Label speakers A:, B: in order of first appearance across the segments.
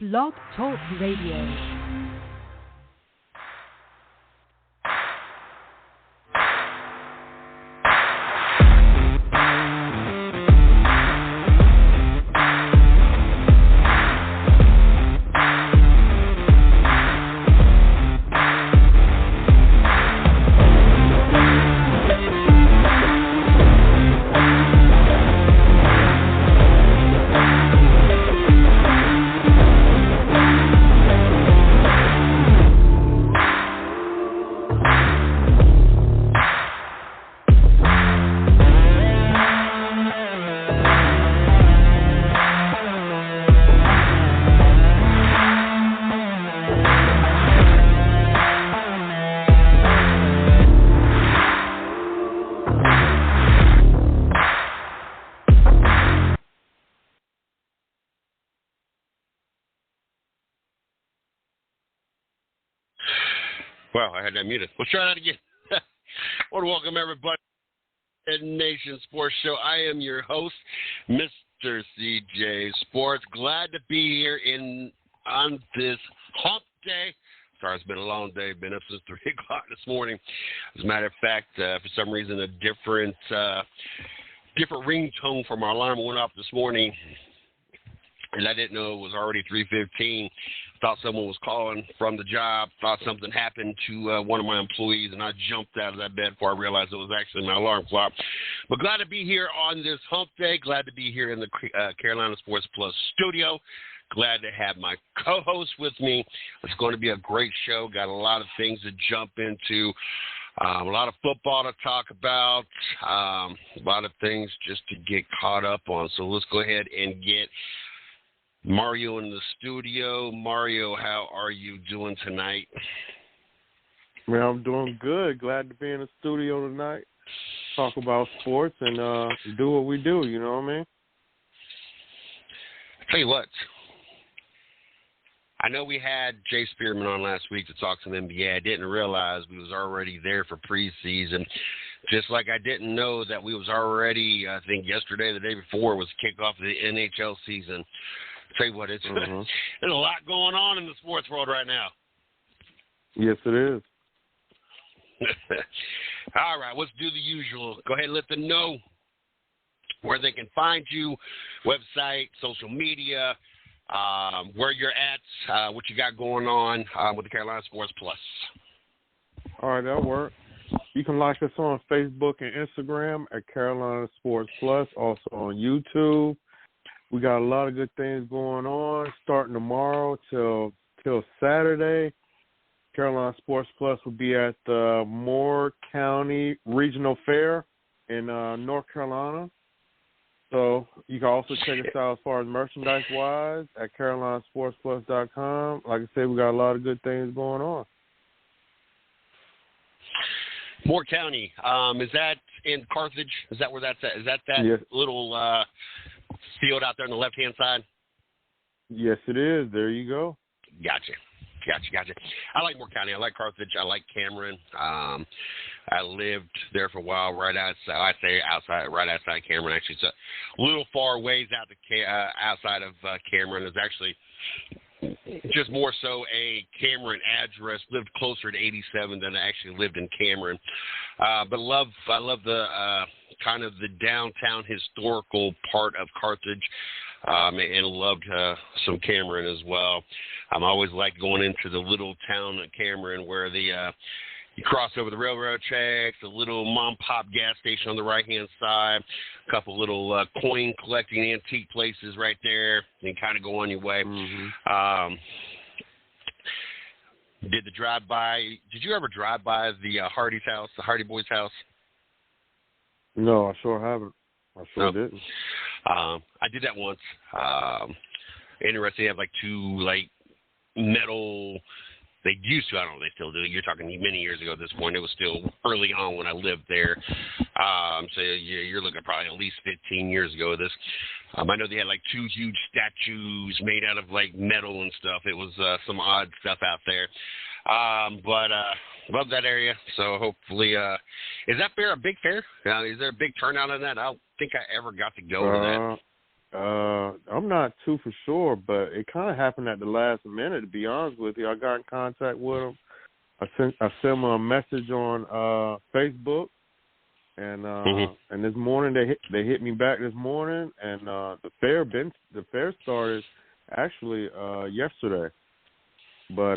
A: Blog Talk Radio.
B: Wow, I had that muted. Let's try that again. I want to welcome everybody to the Nation Sports Show. I am your host, Mr. CJ Sports. Glad to be here on this hump day. Sorry, it's been a long day. Been up since 3 o'clock this morning. As a matter of fact, for some reason, a different ringtone from our alarm went off this morning, and I didn't know it was already 3:15. Thought someone was calling from the job. Thought something happened to one of my employees, and I jumped out of that bed before I realized it was actually my alarm clock. But glad to be here on this hump day. Glad to be here in the Carolina Sports Plus studio. Glad to have my co-host with me. It's going to be a great show. Got a lot of things to jump into. A lot of football to talk about. A lot of things just to get caught up on. So let's go ahead and get Mario in the studio. Mario, how are you doing tonight?
C: Man, I'm doing good. Glad to be in the studio tonight. Talk about sports and do what we do, you know what I mean?
B: Tell you what. I know we had Jay Spearman on last week to talk some NBA. I didn't realize we was already there for preseason. Just like I didn't know that we was already, I think yesterday, the day before, was kickoff of the NHL season. Tell you what, it's there's a lot going on in the sports world right now.
C: Yes, it is.
B: All right, let's do the usual. Go ahead and let them know where they can find you, website, social media, where you're at, what you got going on with the Carolina Sports Plus.
C: All right, that'll work. You can like us on Facebook and Instagram at Carolina Sports Plus, also on YouTube. We got a lot of good things going on starting tomorrow till Saturday. Carolina Sports Plus will be at the Moore County Regional Fair in North Carolina. So you can also check us out as far as merchandise-wise at carolinasportsplus.com. Like I said, we got a lot of good things going on.
B: Moore County, is that in Carthage? Is that where that's at? Is that
C: yes.
B: little field out there on the left-hand side?
C: Yes, it is. There you go.
B: Gotcha. I like Moore County. I like Carthage. I like Cameron. I lived there for a while right outside. I say outside, right outside Cameron. Actually, it's a little far ways outside of Cameron. It's actually just more so a Cameron address. Lived closer to 87 than I actually lived in Cameron. But I love the kind of the downtown historical part of Carthage, and loved some Cameron as well. I'm always like going into the little town of Cameron where you cross over the railroad tracks, a little mom-pop gas station on the right-hand side, a couple little coin-collecting antique places right there, and kind of go on your way. Did the drive-by? Did you ever drive by the Hardy's house, the Hardy Boys house?
C: No, I sure haven't. I sure didn't.
B: I did that once. Interesting. They have like two metal. They used to. I don't know if they still do. You're talking many years ago at this point. It was still early on when I lived there. So you're looking probably at least 15 years ago. This. I know they had like two huge statues made out of like metal and stuff. It was some odd stuff out there. But love that area. So hopefully, is that fair a big fair? Is there a big turnout on that? I don't think I ever got to go to that.
C: I'm not too for sure, but it kind of happened at the last minute. To be honest with you, I got in contact with them. I sent them a message on Facebook, and and this morning they hit me back this morning, and the fair started actually yesterday, but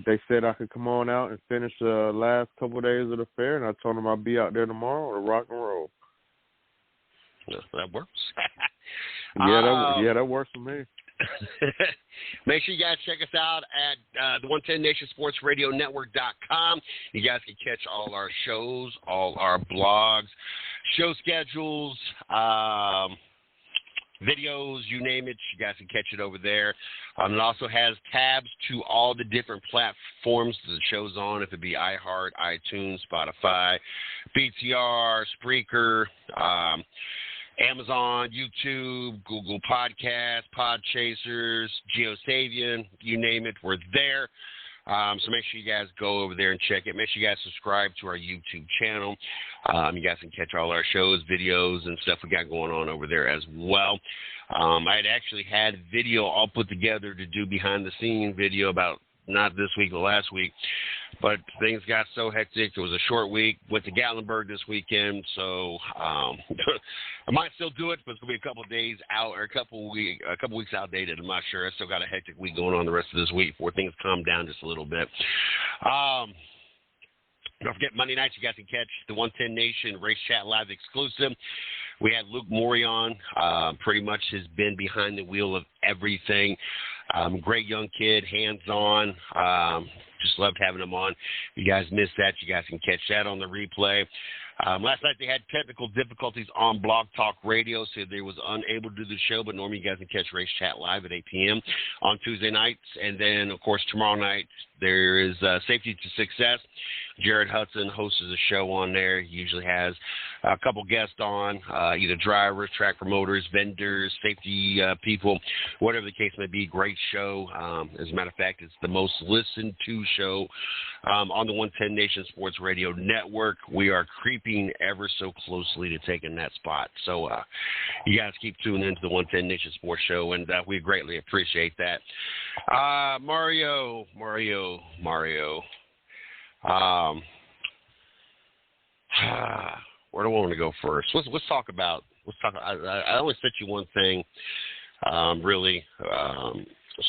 C: they said I could come on out and finish the last couple of days of the fair, and I told them I'll be out there tomorrow to rock and roll.
B: That works.
C: That works for me.
B: Make sure you guys check us out at the 110 Nation Sports Radio Network.com. You guys can catch all our shows, all our blogs, show schedules, videos, you name it. You guys can catch it over there. It also has tabs to all the different platforms that the show's on, if it be iHeart, iTunes, Spotify, BTR, Spreaker, Amazon, YouTube, Google Podcasts, Podchasers, GeoSavian, you name it, we're there. So make sure you guys go over there and check it. Make sure you guys subscribe to our YouTube channel. You guys can catch all our shows, videos, and stuff we got going on over there as well. I had actually had video all put together to do behind-the-scenes video about not this week, but last week. But things got so hectic. It was a short week. Went to Gatlinburg this weekend, so I might still do it, but it's gonna be a couple of days out or a couple weeks outdated. I'm not sure. I still got a hectic week going on the rest of this week before things calm down just a little bit. Don't forget, Monday nights you guys can catch the 110 Nation Race Chat Live exclusive. We had Luke Morey on. Pretty much has been behind the wheel of everything. Great young kid, hands-on. Just loved having him on. If you guys missed that, you guys can catch that on the replay. Last night they had technical difficulties on Blog Talk Radio, so they was unable to do the show, but normally you guys can catch Race Chat Live at 8 p.m. on Tuesday nights. And then, of course, tomorrow night there is Safety to Success. Jared Hudson hosts the show on there. He usually has a couple guests on, either drivers, track promoters, vendors, safety people, whatever the case may be. Great show. As a matter of fact, it's the most listened to show on the 110 Nation Sports Radio Network. We are creeping ever so closely to taking that spot. So you guys keep tuning into the 110 Nation Sports Show, and we greatly appreciate that. Mario. Where do I want to go first? Let's talk about. I only sent you one thing, really.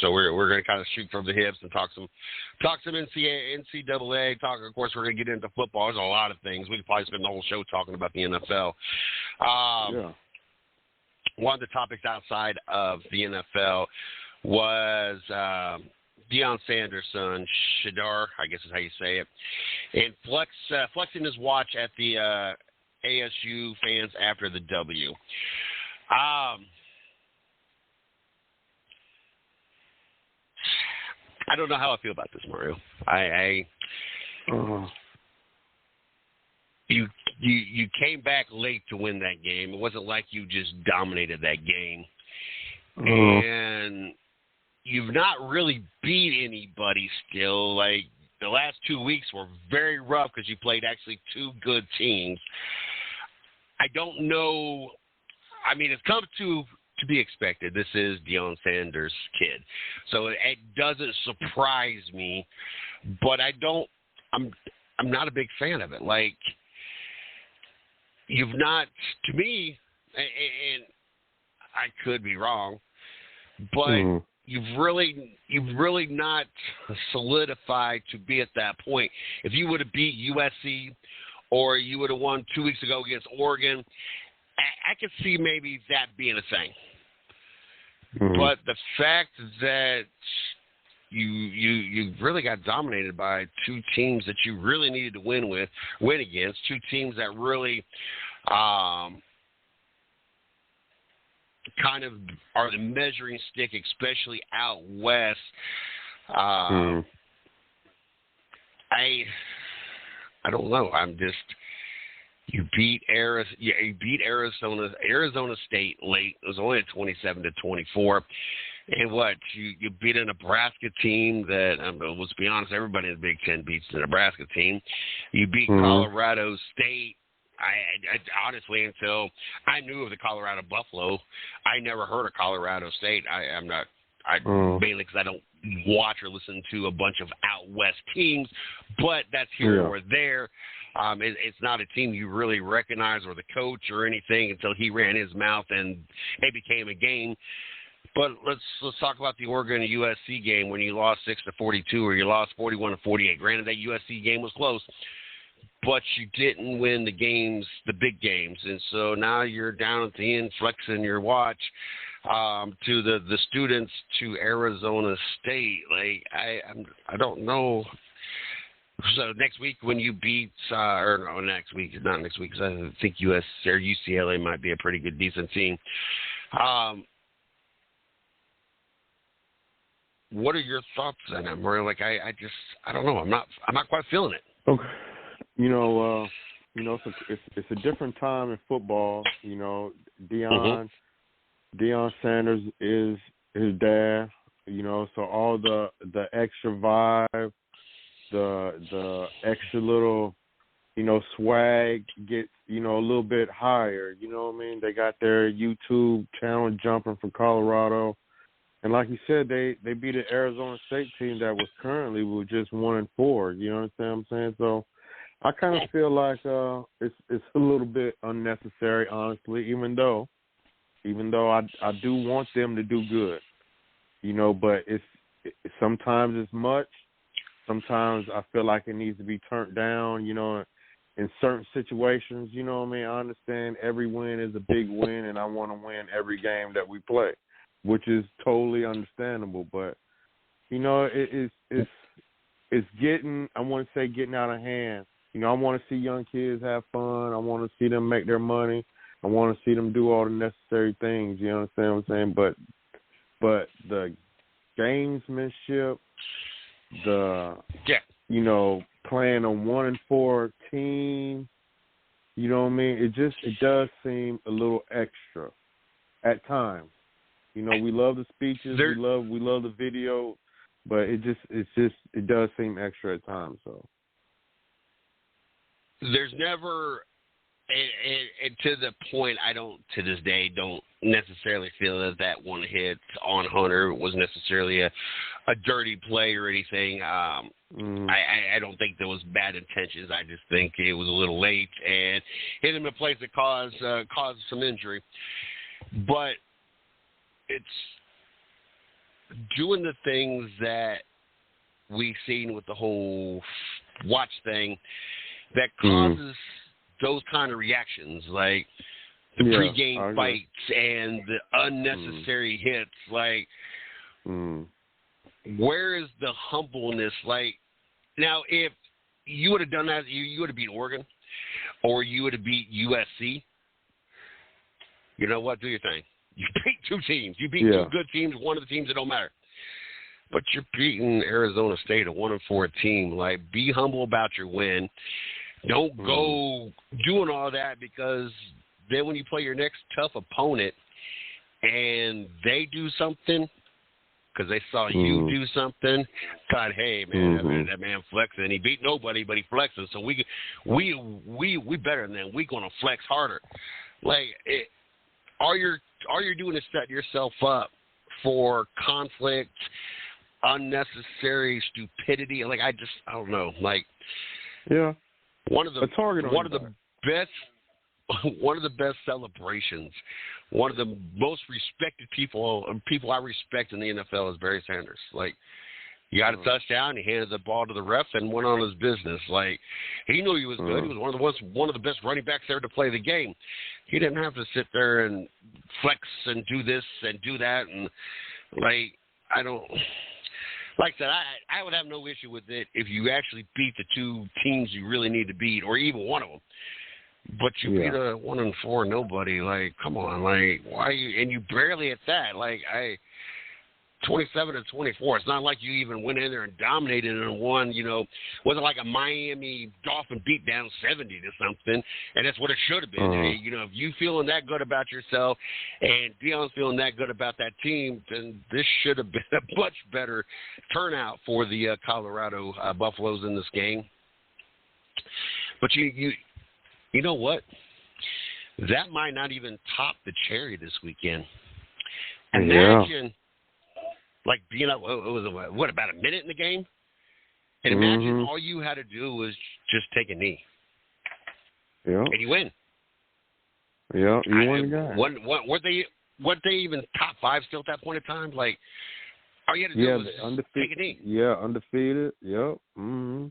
B: So we're going to kind of shoot from the hips and talk some NCAA. Of course, we're going to get into football. There's a lot of things. We could probably spend the whole show talking about the NFL. One of the topics outside of the NFL was Deion Sanders' son, Shadar, I guess is how you say it, and flexing his watch at the ASU fans after the W. I don't know how I feel about this, Mario. You came back late to win that game. It wasn't like you just dominated that game. And you've not really beat anybody still. Like, the last 2 weeks were very rough because you played actually two good teams. I don't know. I mean, it's come to be expected. This is Deion Sanders' kid. So it doesn't surprise me, but I'm not a big fan of it. Like, you've not, to me, and I could be wrong, but you've really not solidified to be at that point. If you would have beat USC or you would have won 2 weeks ago against Oregon, I could see maybe that being a thing. But the fact that you really got dominated by two teams that you really needed to win against, two teams that really kind of are the measuring stick, especially out west. I don't know. You beat Arizona State late. It was only 27-24. And you beat a Nebraska team that, let's be honest, everybody in the Big Ten beats the Nebraska team. You beat Colorado State, I honestly, until I knew of the Colorado Buffalo, I never heard of Colorado State. Mainly because I don't watch or listen to a bunch of out west teams, but that's here or there. It's not a team you really recognize or the coach or anything until he ran his mouth and it became a game. But let's talk about the Oregon USC game when you lost 6-42 or you lost 41-48. Granted, that USC game was close, but you didn't win the games, the big games, and so now you're down at the end flexing your watch to the students to Arizona State. Like I don't know. So next week when you beat not next week, because I think US or UCLA might be a pretty good, decent team. What are your thoughts on that, Mario? Like I don't know. I'm not quite feeling it.
C: Okay. It's a different time in football. Deion Sanders is his dad. So all the extra vibe, the extra little, swag gets, a little bit higher. You know what I mean? They got their YouTube channel jumping for Colorado. And like you said, they beat an Arizona State team that was currently just 1-4. You know what I'm saying? So I kind of feel like it's a little bit unnecessary, honestly. Even though I do want them to do good, but it's sometimes it's much. Sometimes I feel like it needs to be turned down. In certain situations, you know what I mean. I understand every win is a big win, and I want to win every game that we play, which is totally understandable. But it's getting, I want to say, getting out of hand. I want to see young kids have fun. I want to see them make their money. I want to see them do all the necessary things. You understand what I'm saying? But the gamesmanship, playing a 1-4 team, you know what I mean? It does seem a little extra at times. We love the speeches, we love the video, but it does seem extra at times. So
B: there's never, and to the point, I don't to this day don't necessarily feel that one hit on Hunter was necessarily a dirty play or anything. I don't think there was bad intentions. I just think it was a little late and hit him in a place that caused some injury. But it's doing the things that we've seen with the whole watch thing that causes those kind of reactions, like the pregame fights and the unnecessary hits. Like, where is the humbleness? Like, now, if you would have done that, you would have beat Oregon or you would have beat USC. You know what? Do your thing. You beat two teams. You beat two good teams, one of the teams that don't matter. But you're beating Arizona State, a 1-4 team. Like, be humble about your win. Don't go doing all that, because then when you play your next tough opponent and they do something because they saw you do something, God, hey, man, that man flexing. He beat nobody, but he flexing. So we better than them. We going to flex harder. Like, all you're doing is setting yourself up for conflict, unnecessary stupidity. Like, I don't know. Like, one of the best celebrations, one of the most respected people I respect in the NFL is Barry Sanders. Like, he got a touchdown, he handed the ball to the ref and went on his business. Like, he knew he was good. He was one of the best running backs ever to play the game. He didn't have to sit there and flex and do this and do that. And, like, like I said, I would have no issue with it if you actually beat the two teams you really need to beat, or even one of them. But you beat a 1-4 nobody. Like, come on, like, why you? And you barely at that. Like, 27-24. It's not like you even went in there and dominated and won. Wasn't like a Miami Dolphin beat down 70 to something, and that's what it should have been. If you feeling that good about yourself, and Deion's feeling that good about that team, then this should have been a much better turnout for the Colorado Buffaloes in this game. But you know what? That might not even top the cherry this weekend. Imagine, like, being up, what, about a minute in the game? And imagine all you had to do was just take a knee.
C: Yeah.
B: And you win.
C: Yeah, you won the game.
B: Weren't they even top 5 still at that point in time? Like, all you had to do was take a knee.
C: Yeah, undefeated. Yep. Mm-hmm.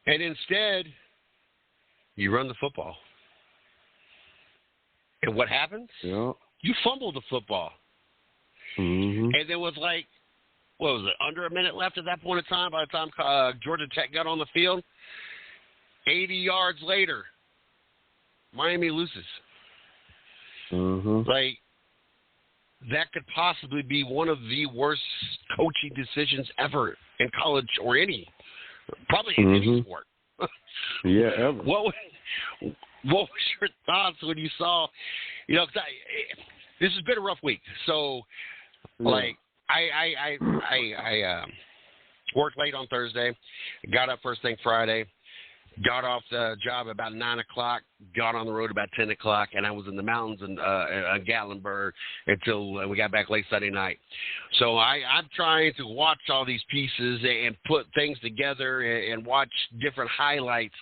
B: And instead, you run the football. And what happens?
C: Yeah.
B: You fumble the football.
C: Mm-hmm.
B: And there was like, what was it, under a minute left at that point in time by the time Georgia Tech got on the field? 80 yards later, Miami loses.
C: Mm-hmm.
B: Like, that could possibly be one of the worst coaching decisions ever in college or probably in any sport.
C: Yeah, ever.
B: What was your thoughts when you saw, this has been a rough week. So, like, I worked late on Thursday, got up first thing Friday, got off the job about 9 o'clock, got on the road about 10 o'clock, and I was in the mountains in Gatlinburg until we got back late Sunday night. So I'm trying to watch all these pieces and put things together and watch different highlights.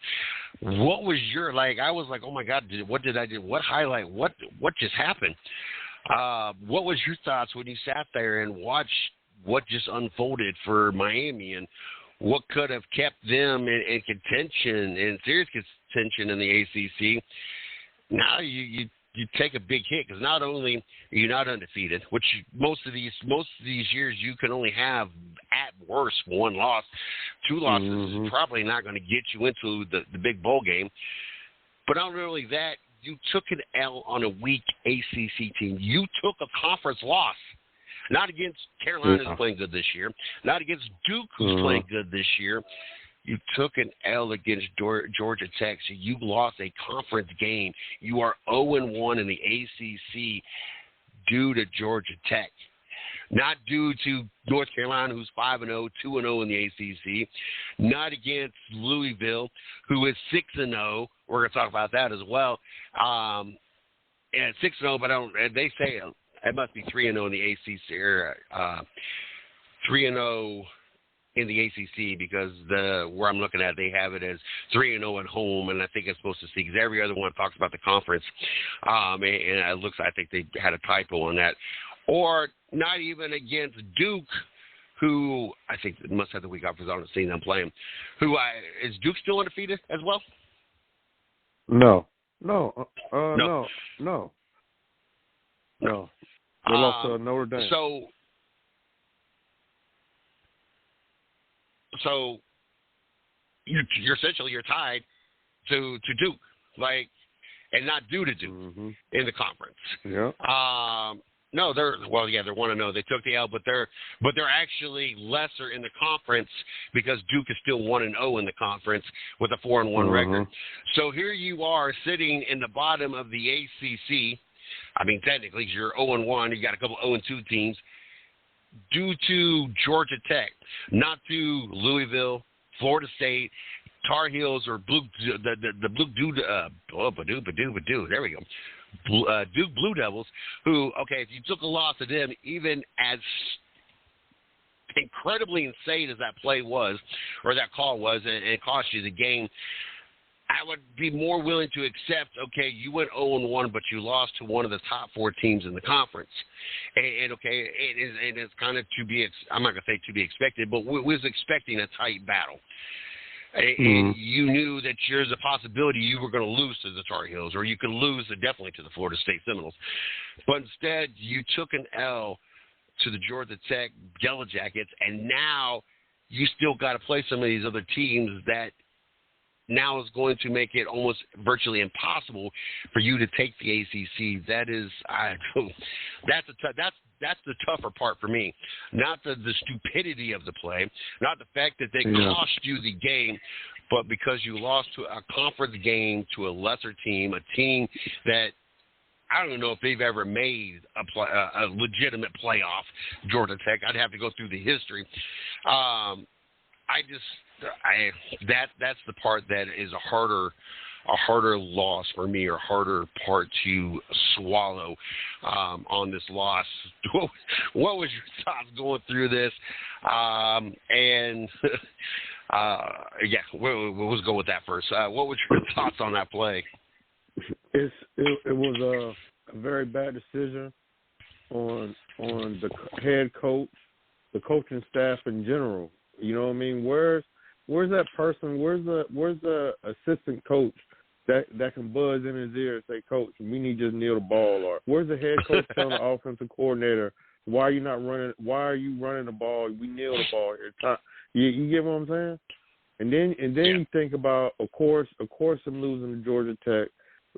B: What was your, I was like, oh, my God, what did I do? What highlight? What just happened? What was your thoughts when you sat there and watched what just unfolded for Miami and what could have kept them in contention, in serious contention in the ACC? Now you take a big hit because not only are you not undefeated, which most of these years you can only have at worst 1 loss. 2 losses is probably not going to get you into the big bowl game. But not only that, you took an L on a weak ACC team. You took a conference loss. Not against Carolina, who's playing good this year. Not against Duke, who's playing good this year. You took an L against Georgia Tech, so you lost a conference game. You are 0-1 in the ACC due to Georgia Tech. Not due to North Carolina, who's 5-0, 2-0 in the ACC. Not against Louisville, who is 6-0. We're going to talk about that as well. And 6-0, but they say it must be 3-0 in the ACC, or 3-0 in the ACC, because where I'm looking at, they have it as 3-0 at home, and I think it's supposed to see, because every other one talks about the conference, and it looks, I think they had a typo on that. Or not even against Duke, who I think must have the week off because I haven't seen them playing. Is Duke still undefeated as well?
C: No. No. They lost to Notre Dame.
B: So you're essentially tied to Duke, and not due to Duke in the conference.
C: Yeah.
B: No, they're 1-0. They took the L, but they're actually lesser in the conference because Duke is still 1-0 in the conference with a 4-1 record. So here you are sitting in the bottom of the ACC. I mean, technically, you're 0-1. You got a couple 0-2 teams due to Georgia Tech, not to Louisville, Florida State, Tar Heels, or Blue. The Blue. There we go. Duke Blue Devils, who, okay, if you took a loss to them, even as incredibly insane as that play was, or that call was, and it cost you the game, I would be more willing to accept, okay, you went 0-1, but you lost to one of the top 4 teams in the conference. And okay, it's kind of I'm not going to say to be expected, but we was expecting a tight battle. And you knew that there's a possibility you were going to lose to the Tar Heels, or you could lose definitely to the Florida State Seminoles. But instead, you took an L to the Georgia Tech Yellow Jackets, and now you still got to play some of these other teams that now is going to make it almost virtually impossible for you to take the ACC. That's the tougher part for me. Not the stupidity of the play, not the fact that they cost you the game, but because you lost to a conference game to a lesser team, a team that I don't know if they've ever made a legitimate playoff, Georgia Tech. I'd have to go through the history. That's the part that is a harder harder loss for me, or harder part to swallow on this loss. What was your thoughts going through this? We'll go with that first. What was your thoughts on that play?
C: It was a very bad decision on the head coach, the coaching staff in general. You know what I mean? Where's that person? Where's the assistant coach that can buzz in his ear and say, "Coach, we need you to kneel the ball"? Or where's the head coach telling the offensive coordinator, "Why are you not running? Why are you running the ball? We kneel the ball here." You get what I'm saying? And then you think about, of course, them losing to Georgia Tech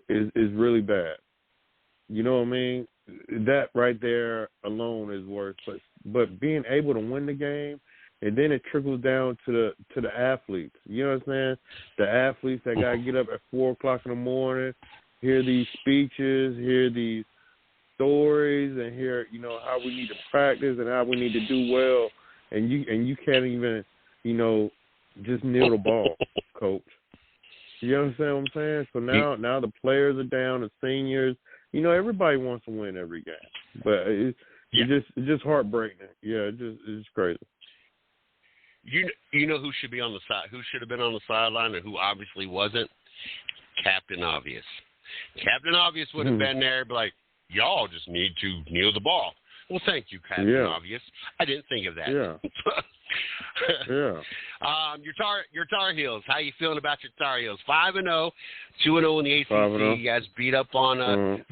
C: is really bad. You know what I mean? That right there alone is worse. But being able to win the game, and then it trickles down to the athletes. You know what I'm saying? The athletes that got to get up at 4 o'clock in the morning, hear these speeches, hear these stories, and hear, you know, how we need to practice and how we need to do well. And you can't even, you know, just kneel the ball, coach. You understand what I'm saying? So now the players are down, the seniors. You know, everybody wants to win every game, but it's just heartbreaking. Yeah, it's just crazy.
B: You know who should be on the side? Who should have been on the sideline, and who obviously wasn't? Captain Obvious. Captain Obvious would have been there, be like, y'all just need to kneel the ball. Well, thank you, Captain Obvious. I didn't think of that.
C: Yeah.
B: Your Tar Heels. How you feeling about your Tar Heels? 5-0, 2-0 in the ACC. 5-0. You guys beat up on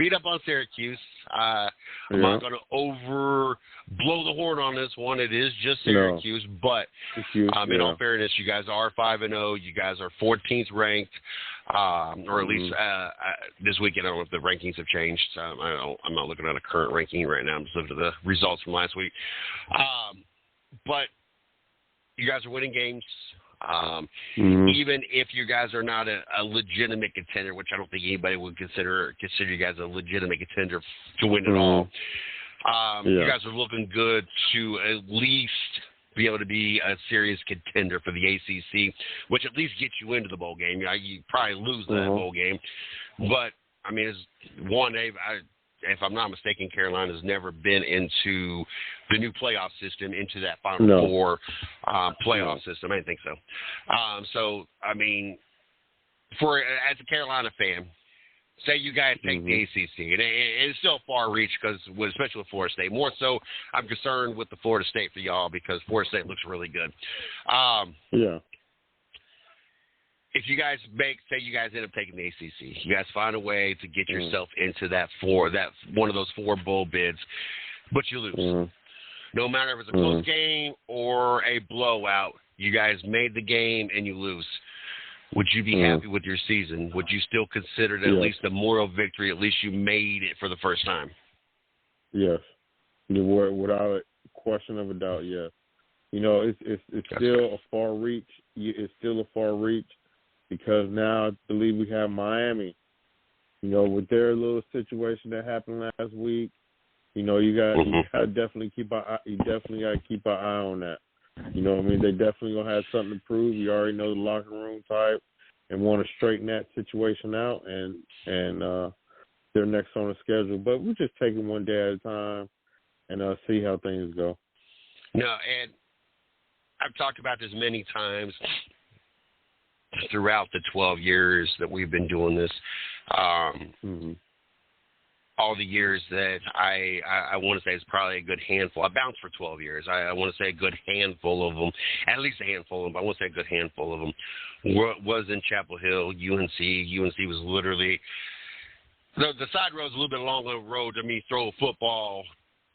B: Syracuse. I'm not going to blow the horn on this one. It is just Syracuse, but in all fairness, you guys are 5-0. You guys are 14th ranked, or at least this weekend. I don't know if the rankings have changed. I'm not looking at a current ranking right now. I'm just looking at the results from last week. But you guys are winning games. Even if you guys are not a legitimate contender, which I don't think anybody would consider you guys a legitimate contender to win it all. You guys are looking good to at least be able to be a serious contender for the ACC, which at least gets you into the bowl game. You probably lose that bowl game, but I mean, if I'm not mistaken, Carolina has never been into the new playoff system, into that Final Four playoff system. I didn't think so. So, I mean, as a Carolina fan, say you guys take the ACC, and it's still a far reach, especially with Florida State. More so, I'm concerned with the Florida State for y'all, because Florida State looks really good. If you guys say you guys end up taking the ACC, you guys find a way to get yourself into that one of those 4 bowl bids, but you lose. No matter if it's a close game or a blowout, you guys made the game and you lose. Would you be happy with your season? Would you still consider it at least a moral victory? At least you made it for the first time. Yes,
C: without a question of a doubt. Yes. You know, it's still a far reach. It's still a far reach. Because now I believe we have Miami, you know, with their little situation that happened last week. You know, you got to definitely keep an eye on that. You know what I mean? They definitely gonna have something to prove. You already know the locker room type, and want to straighten that situation out. And they're next on the schedule. But we're just taking one day at a time and see how things go.
B: No, and I've talked about this many times throughout the 12 years that we've been doing this, all the years that I want to say is probably a good handful. I bounced for 12 years. I want to say a good handful of them, at least a handful of them, but I want to say a good handful of them was in Chapel Hill, UNC. UNC was literally, the side road's a little bit longer road to me throw a football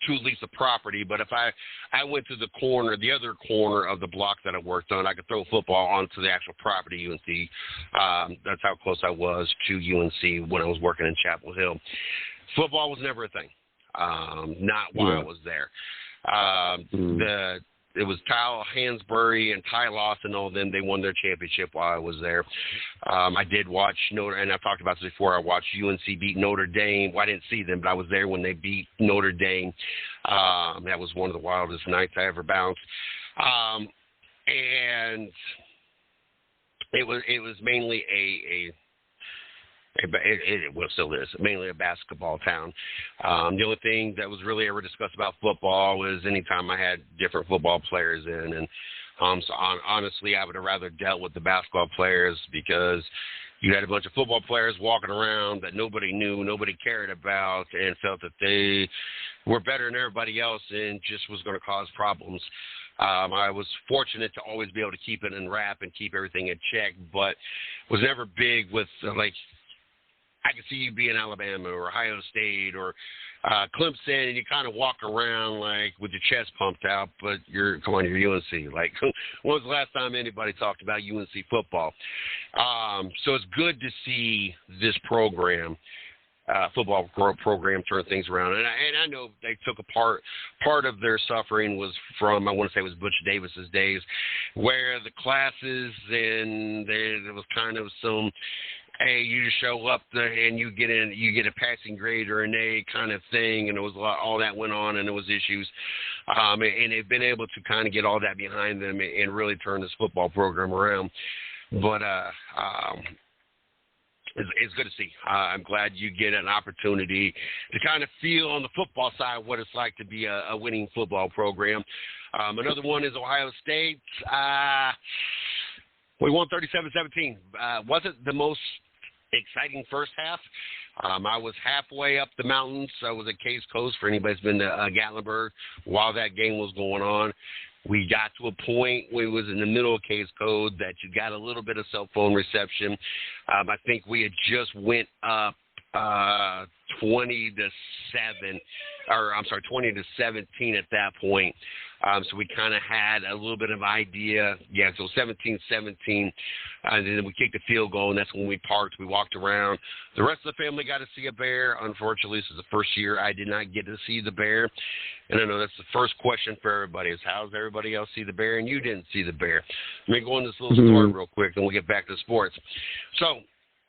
B: to lease a property, but if I went to the other corner of the block that I worked on, I could throw a football onto the actual property UNC. That's how close I was to UNC when I was working in Chapel Hill. Football was never a thing, not while I was there. It was Kyle Hansberry and Ty Lawson and all of them. They won their championship while I was there. I did watch and I've talked about this before, I watched UNC beat Notre Dame. Well, I didn't see them, but I was there when they beat Notre Dame. That was one of the wildest nights I ever bounced. And it was mainly It well, still is, mainly a basketball town. The only thing that was really ever discussed about football was anytime I had different football players in. And honestly, I would have rather dealt with the basketball players because you had a bunch of football players walking around that nobody knew, nobody cared about, and felt that they were better than everybody else and just was going to cause problems. I was fortunate to always be able to keep it in wrap and keep everything in check, but was never big with, like, I could see you being Alabama or Ohio State or Clemson, and you kind of walk around like with your chest pumped out, but you're UNC. Like, when was the last time anybody talked about UNC football? So it's good to see this program, football program, turn things around. And I know they took part of their suffering was from, I want to say it was Butch Davis's days, where the classes and there was kind of some, hey, you just show up and you get a passing grade or an A kind of thing, and it was a lot, all that went on, and there was issues, and they've been able to kind of get all that behind them and really turn this football program around. But it's good to see. I'm glad you get an opportunity to kind of feel on the football side what it's like to be a winning football program. Another one is Ohio State. We won 37-17. Wasn't the most exciting first half. I was halfway up the mountains. I was at Case Coast for anybody who's been to Gatlinburg while that game was going on. We got to a point where it was in the middle of Case Coast that you got a little bit of cell phone reception. I think we had just went up 20-17 at that point. So we kind of had a little bit of idea. Yeah, so 17-17, and then we kicked the field goal, and that's when we parked. We walked around. The rest of the family got to see a bear. Unfortunately, this is the first year I did not get to see the bear. And I know that's the first question for everybody is, how's everybody else see the bear, and you didn't see the bear? Let me go on this little story real quick, then we'll get back to sports. So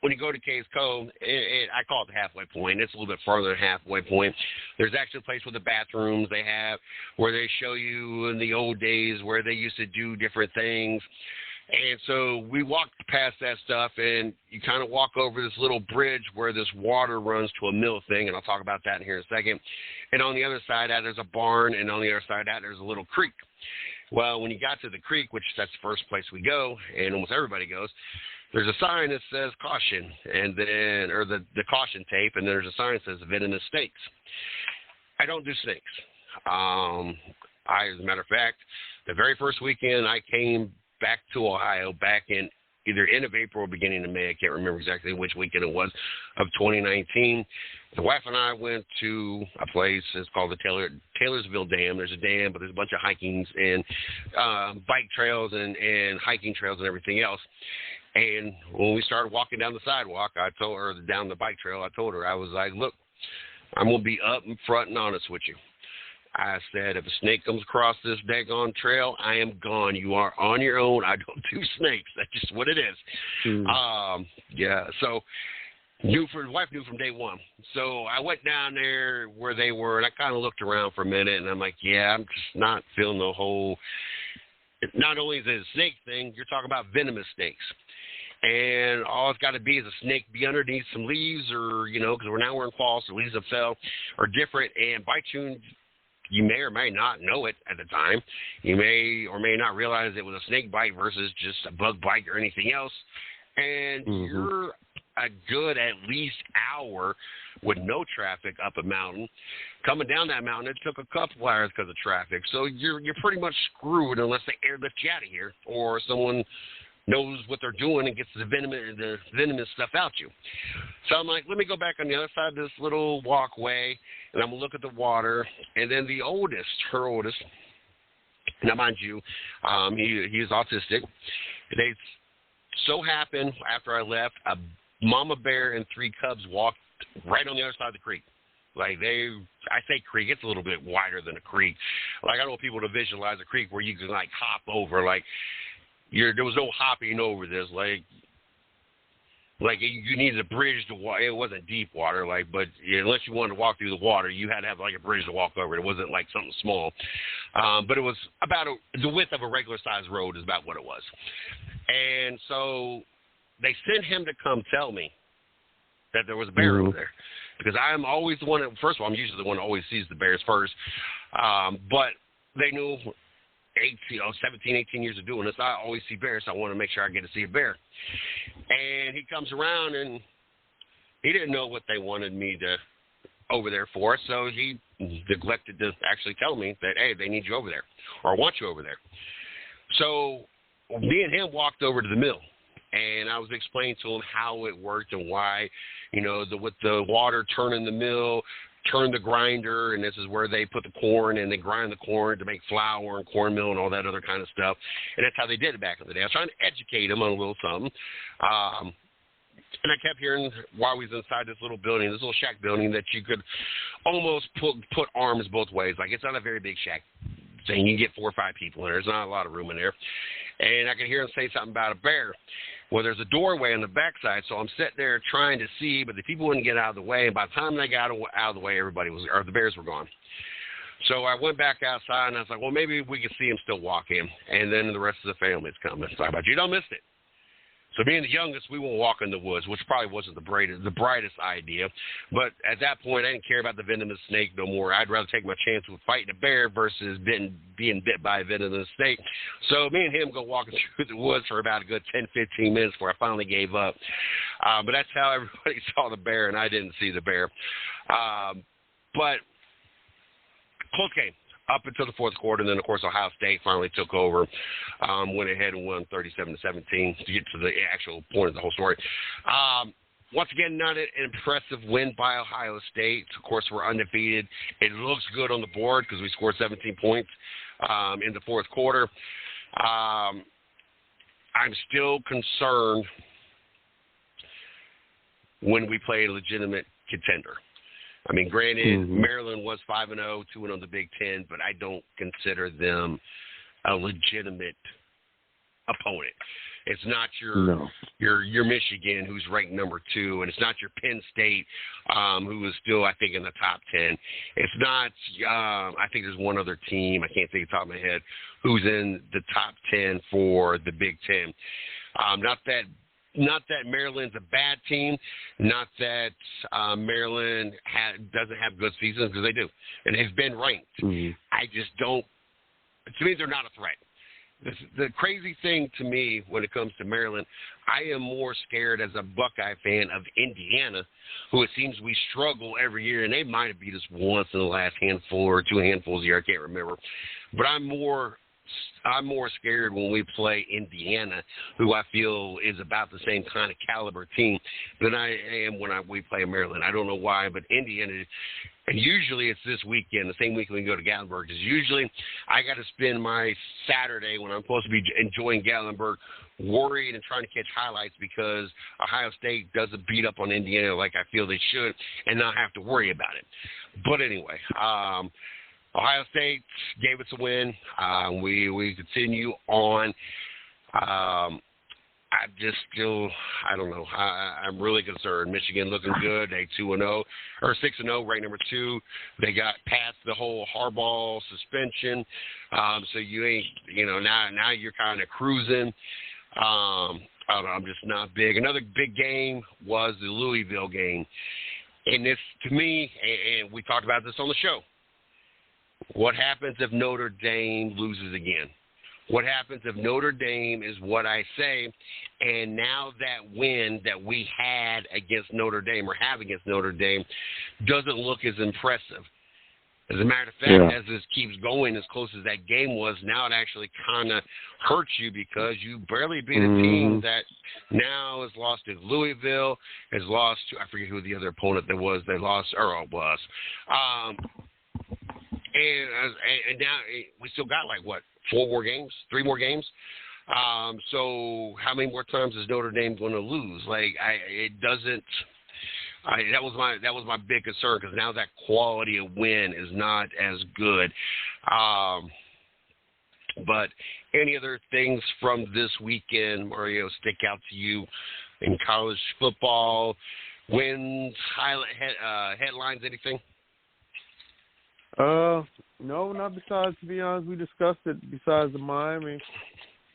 B: when you go to Case Cove, I call it the halfway point. It's a little bit farther than halfway point. There's actually a place with the bathrooms they have where they show you in the old days where they used to do different things. And so we walked past that stuff, and you kind of walk over this little bridge where this water runs to a mill thing, and I'll talk about that in here in a second. And on the other side of that, there's a barn, and on the other side of that, there's a little creek. Well, when you got to the creek, which that's the first place we go, and almost everybody goes, there's a sign that says caution, and then, or the caution tape, and there's a sign that says venomous snakes. I don't do snakes. As a matter of fact, the very first weekend I came back to Ohio, back in either end of April or beginning of May, I can't remember exactly which weekend it was, of 2019, the wife and I went to a place, it's called the Taylorsville Dam. There's a dam, but there's a bunch of hikings and bike trails and hiking trails and everything else. And when we started walking down the sidewalk, I told her, down the bike trail, I told her, I was like, look, I'm going to be up and front and honest with you. I said, if a snake comes across this daggone trail, I am gone. You are on your own. I don't do snakes. That's just what it is. Yeah, so the wife knew from day one. So I went down there where they were, and I kind of looked around for a minute, and I'm like, yeah, I'm just not feeling the whole, not only is it a snake thing, you're talking about venomous snakes. And all it's got to be is a snake be underneath some leaves or, because we're in fall, so leaves have fell or different, and bite you. You may or may not know it at the time. You may or may not realize it was a snake bite versus just a bug bite or anything else. And you're a good at least hour with no traffic up a mountain. Coming down that mountain, it took a couple hours because of traffic. So you're pretty much screwed unless they airlift you out of here or someone knows what they're doing and gets the venomous stuff out you. So I'm like, let me go back on the other side of this little walkway, and I'm going to look at the water. And then her oldest, now mind you, he is autistic. They so happened after I left, a mama bear and 3 cubs walked right on the other side of the creek. Like I say creek, it's a little bit wider than a creek. Like I don't want people to visualize a creek where you can like hop over, there was no hopping over this. Like you needed a bridge to walk. It wasn't deep water, but unless you wanted to walk through the water, you had to have a bridge to walk over. It wasn't like something small, but it was about the width of a regular sized road is about what it was. And so they sent him to come tell me that there was a bear over there. Because I'm always the one that, first of all, I'm usually the one that always sees the bears first. But they knew 17, 18 years of doing this, I always see bears, so I want to make sure I get to see a bear. And he comes around, and he didn't know what they wanted me to over there for, so he neglected to actually tell me that, hey, they need you over there, or want you over there. So me and him walked over to the mill, and I was explaining to him how it worked and why, with the water turning the mill, turn the grinder, and this is where they put the corn, and they grind the corn to make flour and cornmeal and all that other kind of stuff. And that's how they did it back in the day. I was trying to educate him on a little something. And I kept hearing while we was inside this little building, this little shack building, that you could almost put arms both ways. Like, it's not a very big shack thing. You can get 4 or 5 people in there. There's not a lot of room in there. And I could hear him say something about a bear. Well, there's a doorway on the backside, so I'm sitting there trying to see, but the people wouldn't get out of the way. And by the time they got out of the way, the bears were gone. So I went back outside, and I was like, well, maybe we can see him still walking. And then the rest of the family's coming. So I thought, you don't miss it. So being the youngest, we won't walk in the woods, which probably wasn't the brightest idea. But at that point, I didn't care about the venomous snake no more. I'd rather take my chance with fighting a bear versus being bit by a venomous snake. So me and him go walking through the woods for about a good 10, 15 minutes before I finally gave up. But that's how everybody saw the bear, and I didn't see the bear. But close game up until the fourth quarter, and then, of course, Ohio State finally took over, went ahead and won 37-17 to get to the actual point of the whole story. Once again, not an impressive win by Ohio State. Of course, we're undefeated. It looks good on the board because we scored 17 points in the fourth quarter. I'm still concerned when we play a legitimate contender. I mean, granted, Maryland was 5-0, 2-0 in the Big Ten, but I don't consider them a legitimate opponent. It's not your Michigan, who's ranked number 2, and it's not your Penn State, who is still, I think, in the top 10. It's not, I think there's one other team, I can't think off the top of my head, who's in the top 10 for the Big Ten. Not that Maryland's a bad team, not that Maryland doesn't have good seasons, because they do, and they've been ranked. I just don't. To me, they're not a threat. The crazy thing to me when it comes to Maryland, I am more scared as a Buckeye fan of Indiana, who it seems we struggle every year, and they might have beat us once in the last handful or 2 handfuls a year. I can't remember, but I'm more scared when we play Indiana, who I feel is about the same kind of caliber team, than I am when we play Maryland. I don't know why, but Indiana, and usually it's this weekend, the same week we go to Gatlinburg, because usually I got to spend my Saturday when I'm supposed to be enjoying Gatlinburg worried and trying to catch highlights because Ohio State doesn't beat up on Indiana like I feel they should and not have to worry about it. But anyway, Ohio State gave us a win. We continue on. I don't know. I'm really concerned. Michigan looking good. They 2-0 or 6-0, ranked number 2. They got past the whole Harbaugh suspension. So you ain't, now you're kind of cruising. I don't know. I'm just not big. Another big game was the Louisville game. And this, to me, and we talked about this on the show, what happens if Notre Dame loses again? What happens if Notre Dame is what I say, and now that win that we had against Notre Dame or have against Notre Dame doesn't look as impressive? As a matter of fact, as this keeps going, as close as that game was, now it actually kind of hurts you because you barely beat a team that now has lost to Louisville, has lost to, I forget who the other opponent that was, they lost, or it was. And now we still got 3 more games. So how many more times is Notre Dame going to lose? It doesn't. That was my big concern, because now that quality of win is not as good. But any other things from this weekend, Mario, stick out to you in college football? Wins, headlines, anything?
C: No, not besides, to be honest. We discussed it besides the Miami.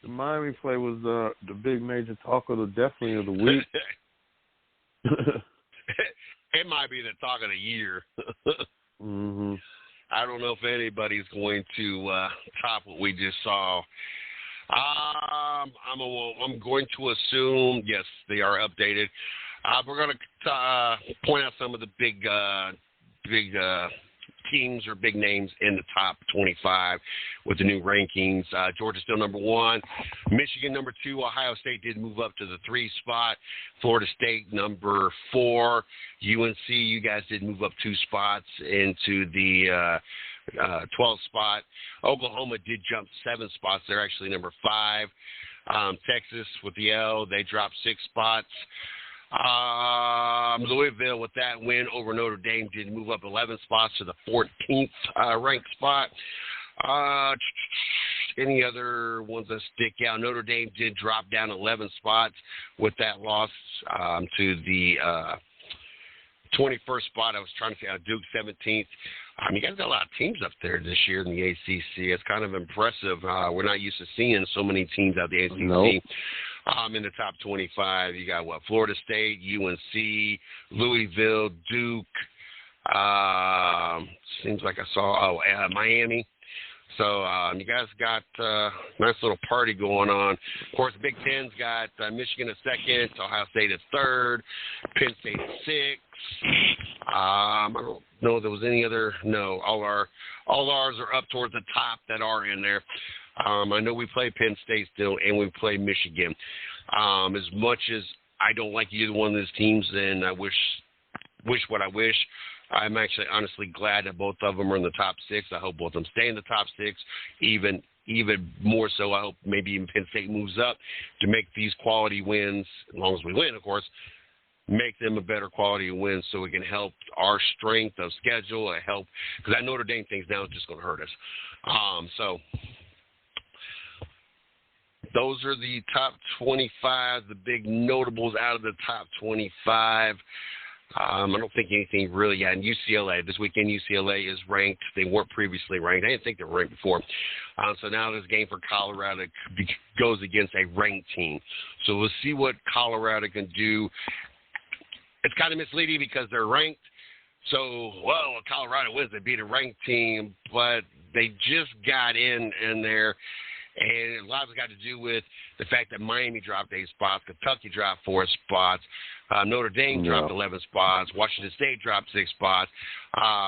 C: The Miami play was the big major talk definitely of the week.
B: It might be the talk of the year.
C: Mm-hmm.
B: I don't know if anybody's going to top what we just saw. I'm going to assume, yes, they are updated. We're going to point out some of the big teams or big names in the top 25 with the new rankings. Georgia still number 1. Michigan number 2. Ohio State did move up to the 3 spot. Florida State number 4. UNC, you guys did move up 2 spots into the 12th spot. Oklahoma did jump 7 spots. They're actually number 5. Texas with the L, they dropped 6 spots. Louisville, with that win over Notre Dame, did move up 11 spots to the 14th ranked spot. Any other ones that stick out? Notre Dame did drop down 11 spots with that loss to the 21st spot. I was trying to say Duke 17th. You guys got a lot of teams up there this year in the ACC. It's kind of impressive. We're not used to seeing so many teams out the ACC.
C: Nope.
B: In the top 25, you got Florida State, UNC, Louisville, Duke. Seems like I saw Miami. So you guys got a nice little party going on. Of course, Big Ten's got Michigan at 2nd, Ohio State at 3rd, Penn State at 6th. I don't know if there was any other. No, all ours are up towards the top that are in there. I know we play Penn State still, and we play Michigan. As much as I don't like either one of those teams, and I wish what I wish, I'm actually honestly glad that both of them are in the top 6. I hope both of them stay in the top 6. Even more so, I hope maybe even Penn State moves up to make these quality wins, as long as we win, of course, make them a better quality of win so we can help our strength of schedule, because that Notre Dame thing's now just going to hurt us. So those are the top 25, the big notables out of the top 25. I don't think anything really yet. And UCLA, this weekend UCLA is ranked. They weren't previously ranked. I didn't think they were ranked before. So now this game for Colorado goes against a ranked team. So we'll see what Colorado can do. It's kind of misleading because they're ranked. So, if Colorado wins, they beat a ranked team, but they just got in there. And a lot of it's got to do with the fact that Miami dropped 8 spots, Kentucky dropped 4 spots, Notre Dame dropped 11 spots, Washington State dropped 6 spots.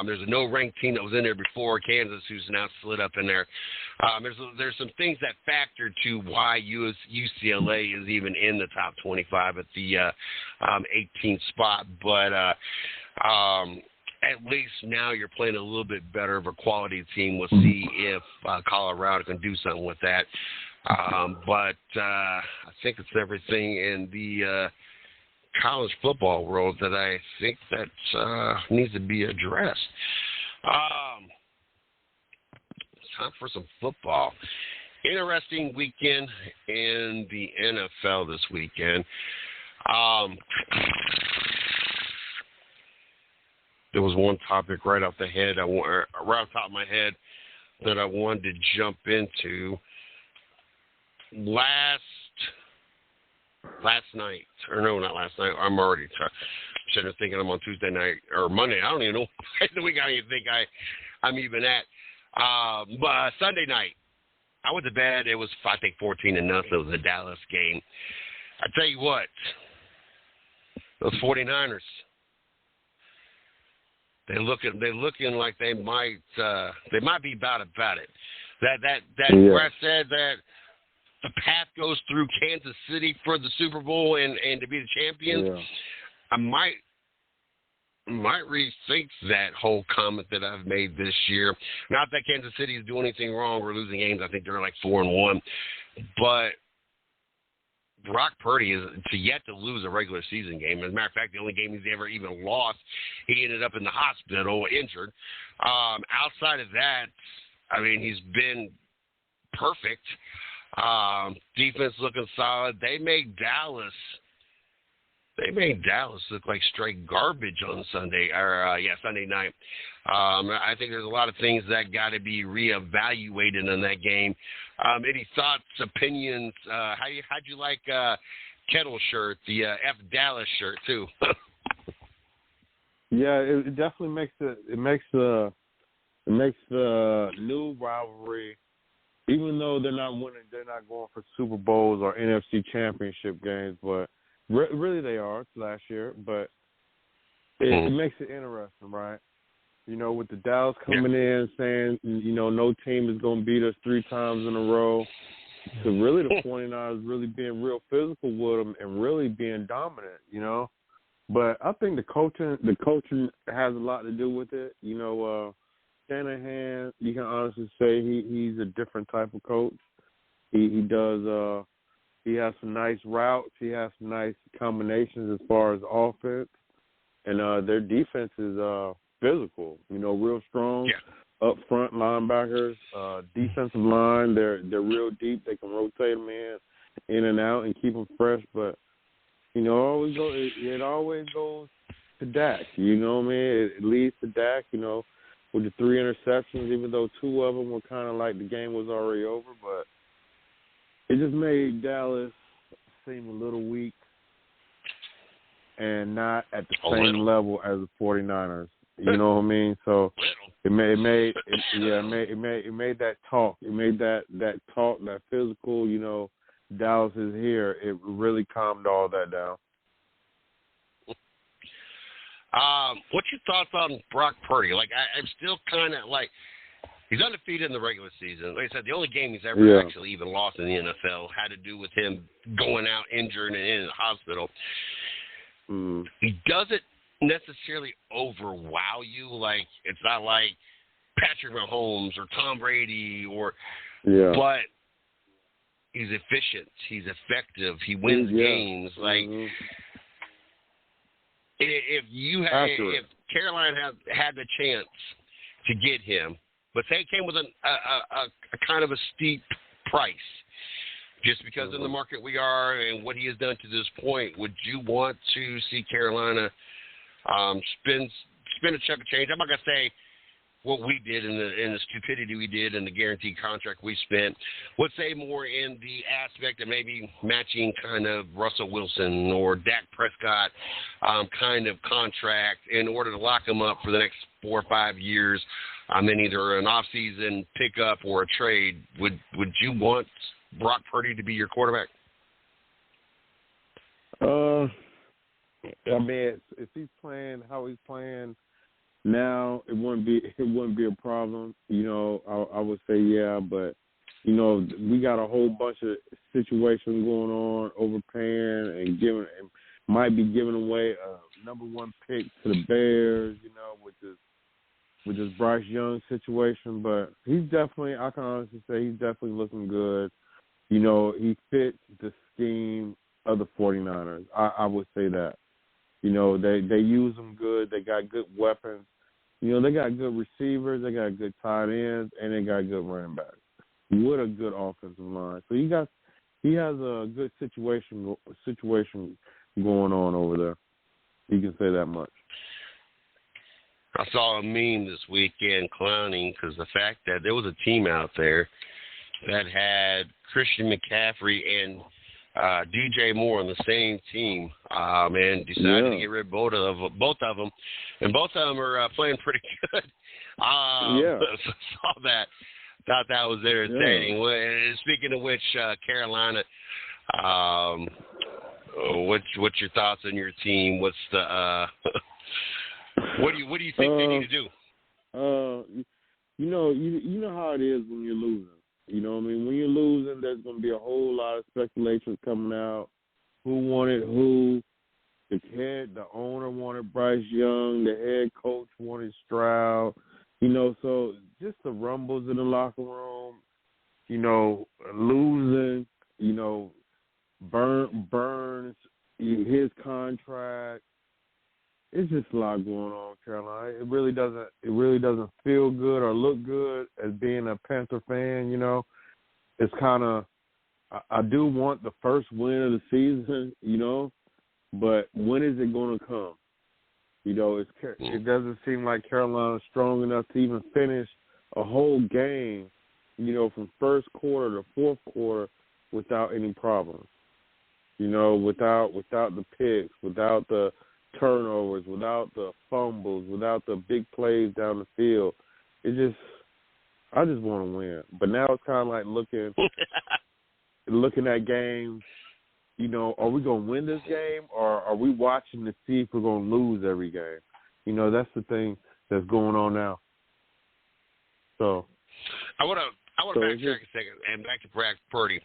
B: There's a no-ranked team that was in there before, Kansas, who's now slid up in there. There's some things that factor to why UCLA is even in the top 25 at the 18th spot. But at least now you're playing a little bit better of a quality team. We'll see if Colorado can do something with that. But I think it's everything in the college football world that I think that needs to be addressed. It's time for some football. Interesting weekend in the NFL this weekend. There was one topic right off the top of my head that I wanted to jump into. Last night, or no, not last night. I'm already sitting there thinking I'm on Tuesday night or Monday. I don't even know the week I don't even think I'm even at. But Sunday night, I went to bed. It was, I think, 14-0. It was a Dallas game. I tell you what, those 49ers. They're looking like they might be about it. Where I said that the path goes through Kansas City for the Super Bowl and to be the champions. Yeah. I might rethink that whole comment that I've made this year. Not that Kansas City is doing anything wrong or losing games. I think they're like 4-1, but Brock Purdy is yet to lose a regular season game. As a matter of fact, the only game he's ever even lost, he ended up in the hospital injured. Outside of that, I mean, he's been perfect. Defense looking solid. They made Dallas look like straight garbage on Sunday night. I think there's a lot of things that got to be reevaluated in that game. Any thoughts, opinions? How'd you like Kettle shirt, the F Dallas shirt too?
C: Yeah, it definitely makes the new rivalry. Even though they're not winning, they're not going for Super Bowls or NFC Championship games, but really they are last year. But it makes it interesting, right? You know, with the Dallas coming in saying, you know, no team is going to beat us 3 times in a row, to really the 49ers really being real physical with them and really being dominant, you know. But I think the coaching has a lot to do with it. You know, Shanahan, you can honestly say he's a different type of coach. He does he has some nice routes. He has some nice combinations as far as offense, and their defense is physical. You know, real strong up front linebackers, defensive line. They're real deep. They can rotate them in and out and keep them fresh. But you know, it always goes to Dak. You know what I mean? It leads to Dak. You know, with the 3 interceptions, even though 2 of them were kind of like the game was already over, but it just made Dallas seem a little weak and not at the same level as the 49ers. You know what I mean? So it made that talk. It made that talk, that physical, you know, Dallas is here. It really calmed all that down.
B: What's your thoughts on Brock Purdy? Like, I'm still kind of like, he's undefeated in the regular season. Like I said, the only game he's ever actually even lost in the NFL had to do with him going out injured and in the hospital. He doesn't necessarily overwow you. Like, it's not like Patrick Mahomes or Tom Brady but he's efficient. He's effective. He wins games. Like, if Carolina had the chance to get him, but say it came with a kind of a steep price, just because of the market we are and what he has done to this point, would you want to see Carolina spend a chunk of change? I'm not gonna say what we did in the stupidity we did and the guaranteed contract we spent. Let's say more in the aspect of maybe matching kind of Russell Wilson or Dak Prescott kind of contract in order to lock him up for the next 4 or 5 years. In either an off-season pickup or a trade. Would you want Brock Purdy to be your quarterback?
C: I mean, if he's playing how he's playing now, it wouldn't be a problem. You know, I would say but you know, we got a whole bunch of situations going on, overpaying and might be giving away a number 1 pick to the Bears. You know, which is Bryce Young's situation, but he's definitely, I can honestly say, he's definitely looking good. You know, he fits the scheme of the 49ers. I would say that. You know, they use him good. They got good weapons. You know, they got good receivers. They got good tight ends, and they got good running backs with a good offensive line. So he has a good situation going on over there. You can say that much.
B: I saw a meme this weekend clowning because the fact that there was a team out there that had Christian McCaffrey and DJ Moore on the same team, and decided to get rid of both of them, and both of them are playing pretty good. So saw that, thought that was entertaining. Well, speaking of which, Carolina, what's your thoughts on your team? What's the what do you think they need to do?
C: You know how it is when you're losing. You know what I mean? When you're losing, there's going to be a whole lot of speculation coming out. Who wanted who? The owner wanted Bryce Young. The head coach wanted Stroud. You know, so just the rumbles in the locker room. You know, losing. You know, Burns, his contract. It's just a lot going on, Carolina. It really doesn't feel good or look good as being a Panther fan. You know, it's kind of, I do want the first win of the season, you know, but when is it going to come? You know, it doesn't seem like Carolina's strong enough to even finish a whole game, you know, from first quarter to fourth quarter without any problems. You know, without the picks, without the turnovers, without the fumbles, without the big plays down the field. I just want to win. But now it's kind of like looking at games. You know, are we going to win this game, or are we watching to see if we're going to lose every game? You know, that's the thing that's going on now. So
B: I want to backtrack a second and back to Brock Purdy.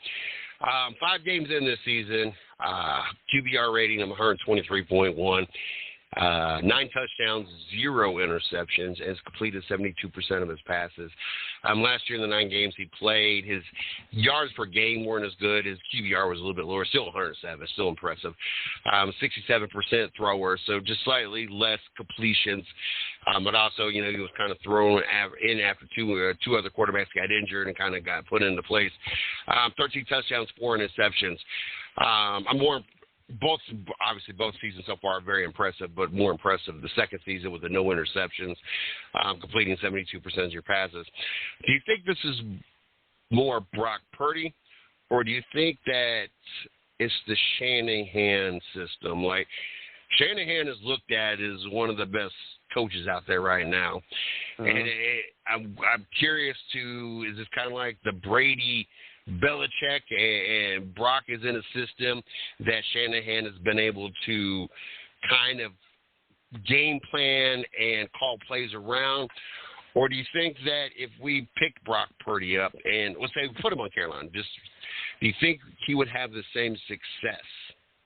B: 5 games in this season, QBR rating of 123.1. 9 touchdowns, 0 interceptions, and has completed 72% of his passes. Last year in the 9 games he played, his yards per game weren't as good. His QBR was a little bit lower, still 107, still impressive. 67% thrower, so just slightly less completions. But also, you know, he was kind of thrown in after two other quarterbacks got injured and kind of got put into place. 13 touchdowns, 4 interceptions. Both seasons so far are very impressive, but more impressive the second season with the no interceptions, completing 72% of your passes. Do you think this is more Brock Purdy, or do you think that it's the Shanahan system? Like, Shanahan is looked at as one of the best coaches out there right now. And I'm curious is this kind of like the Brady Belichick and Brock is in a system that Shanahan has been able to kind of game plan and call plays around? Or do you think that if we pick Brock Purdy up and let's say we put him on Carolina, do you think he would have the same success?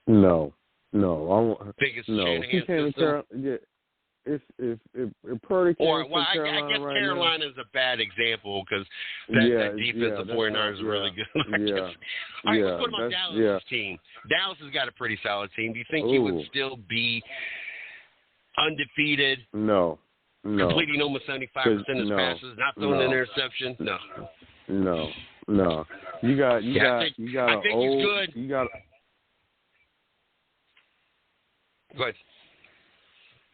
C: No. I don't
B: think it's
C: Shanahan's system? If Purdy came
B: I
C: Carolina
B: guess
C: right
B: Carolina is a bad example because that defense of 49ers is really good. All right, let's put him on Dallas' team. Dallas has got a pretty solid team. Do you think he would still be undefeated?
C: No.
B: Completing almost 75% of his passes, not throwing an interception? No. You got I think he's good. Go ahead.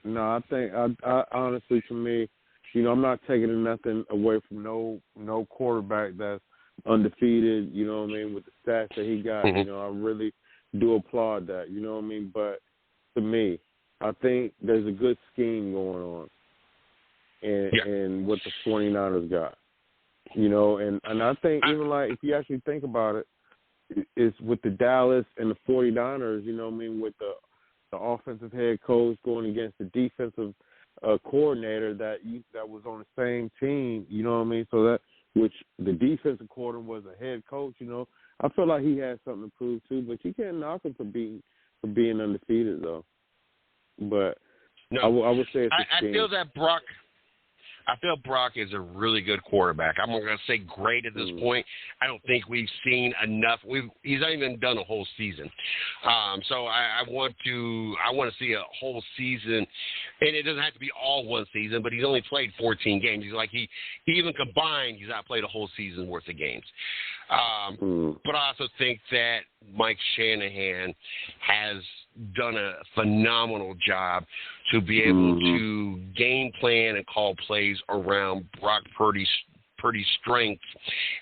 C: No, I think I honestly, to me, you know, I'm not taking nothing away from no quarterback that's undefeated. You know what I mean? With the stats that he got, you know, I really do applaud that. You know what I mean? But to me, I think there's a good scheme going on, and what the 49ers got. You know, and I think even like if you actually think about it, it's with the Dallas and the 49ers. You know what I mean? With the offensive head coach going against the defensive coordinator that was on the same team, you know what I mean? So that, which the defensive coordinator was a head coach, you know. I feel like he has something to prove too, but you can't knock him for being undefeated though. But no, I would say it's a scheme.
B: I feel Brock is a really good quarterback. I'm not going to say great at this point. I don't think we've seen enough. He's not even done a whole season. So I want to see a whole season, and it doesn't have to be all one season, but he's only played 14 games. He's like he even combined, he's not played a whole season worth of games. But I also think that Mike Shanahan has done a phenomenal job to be able to game plan and call plays around Brock Purdy's strengths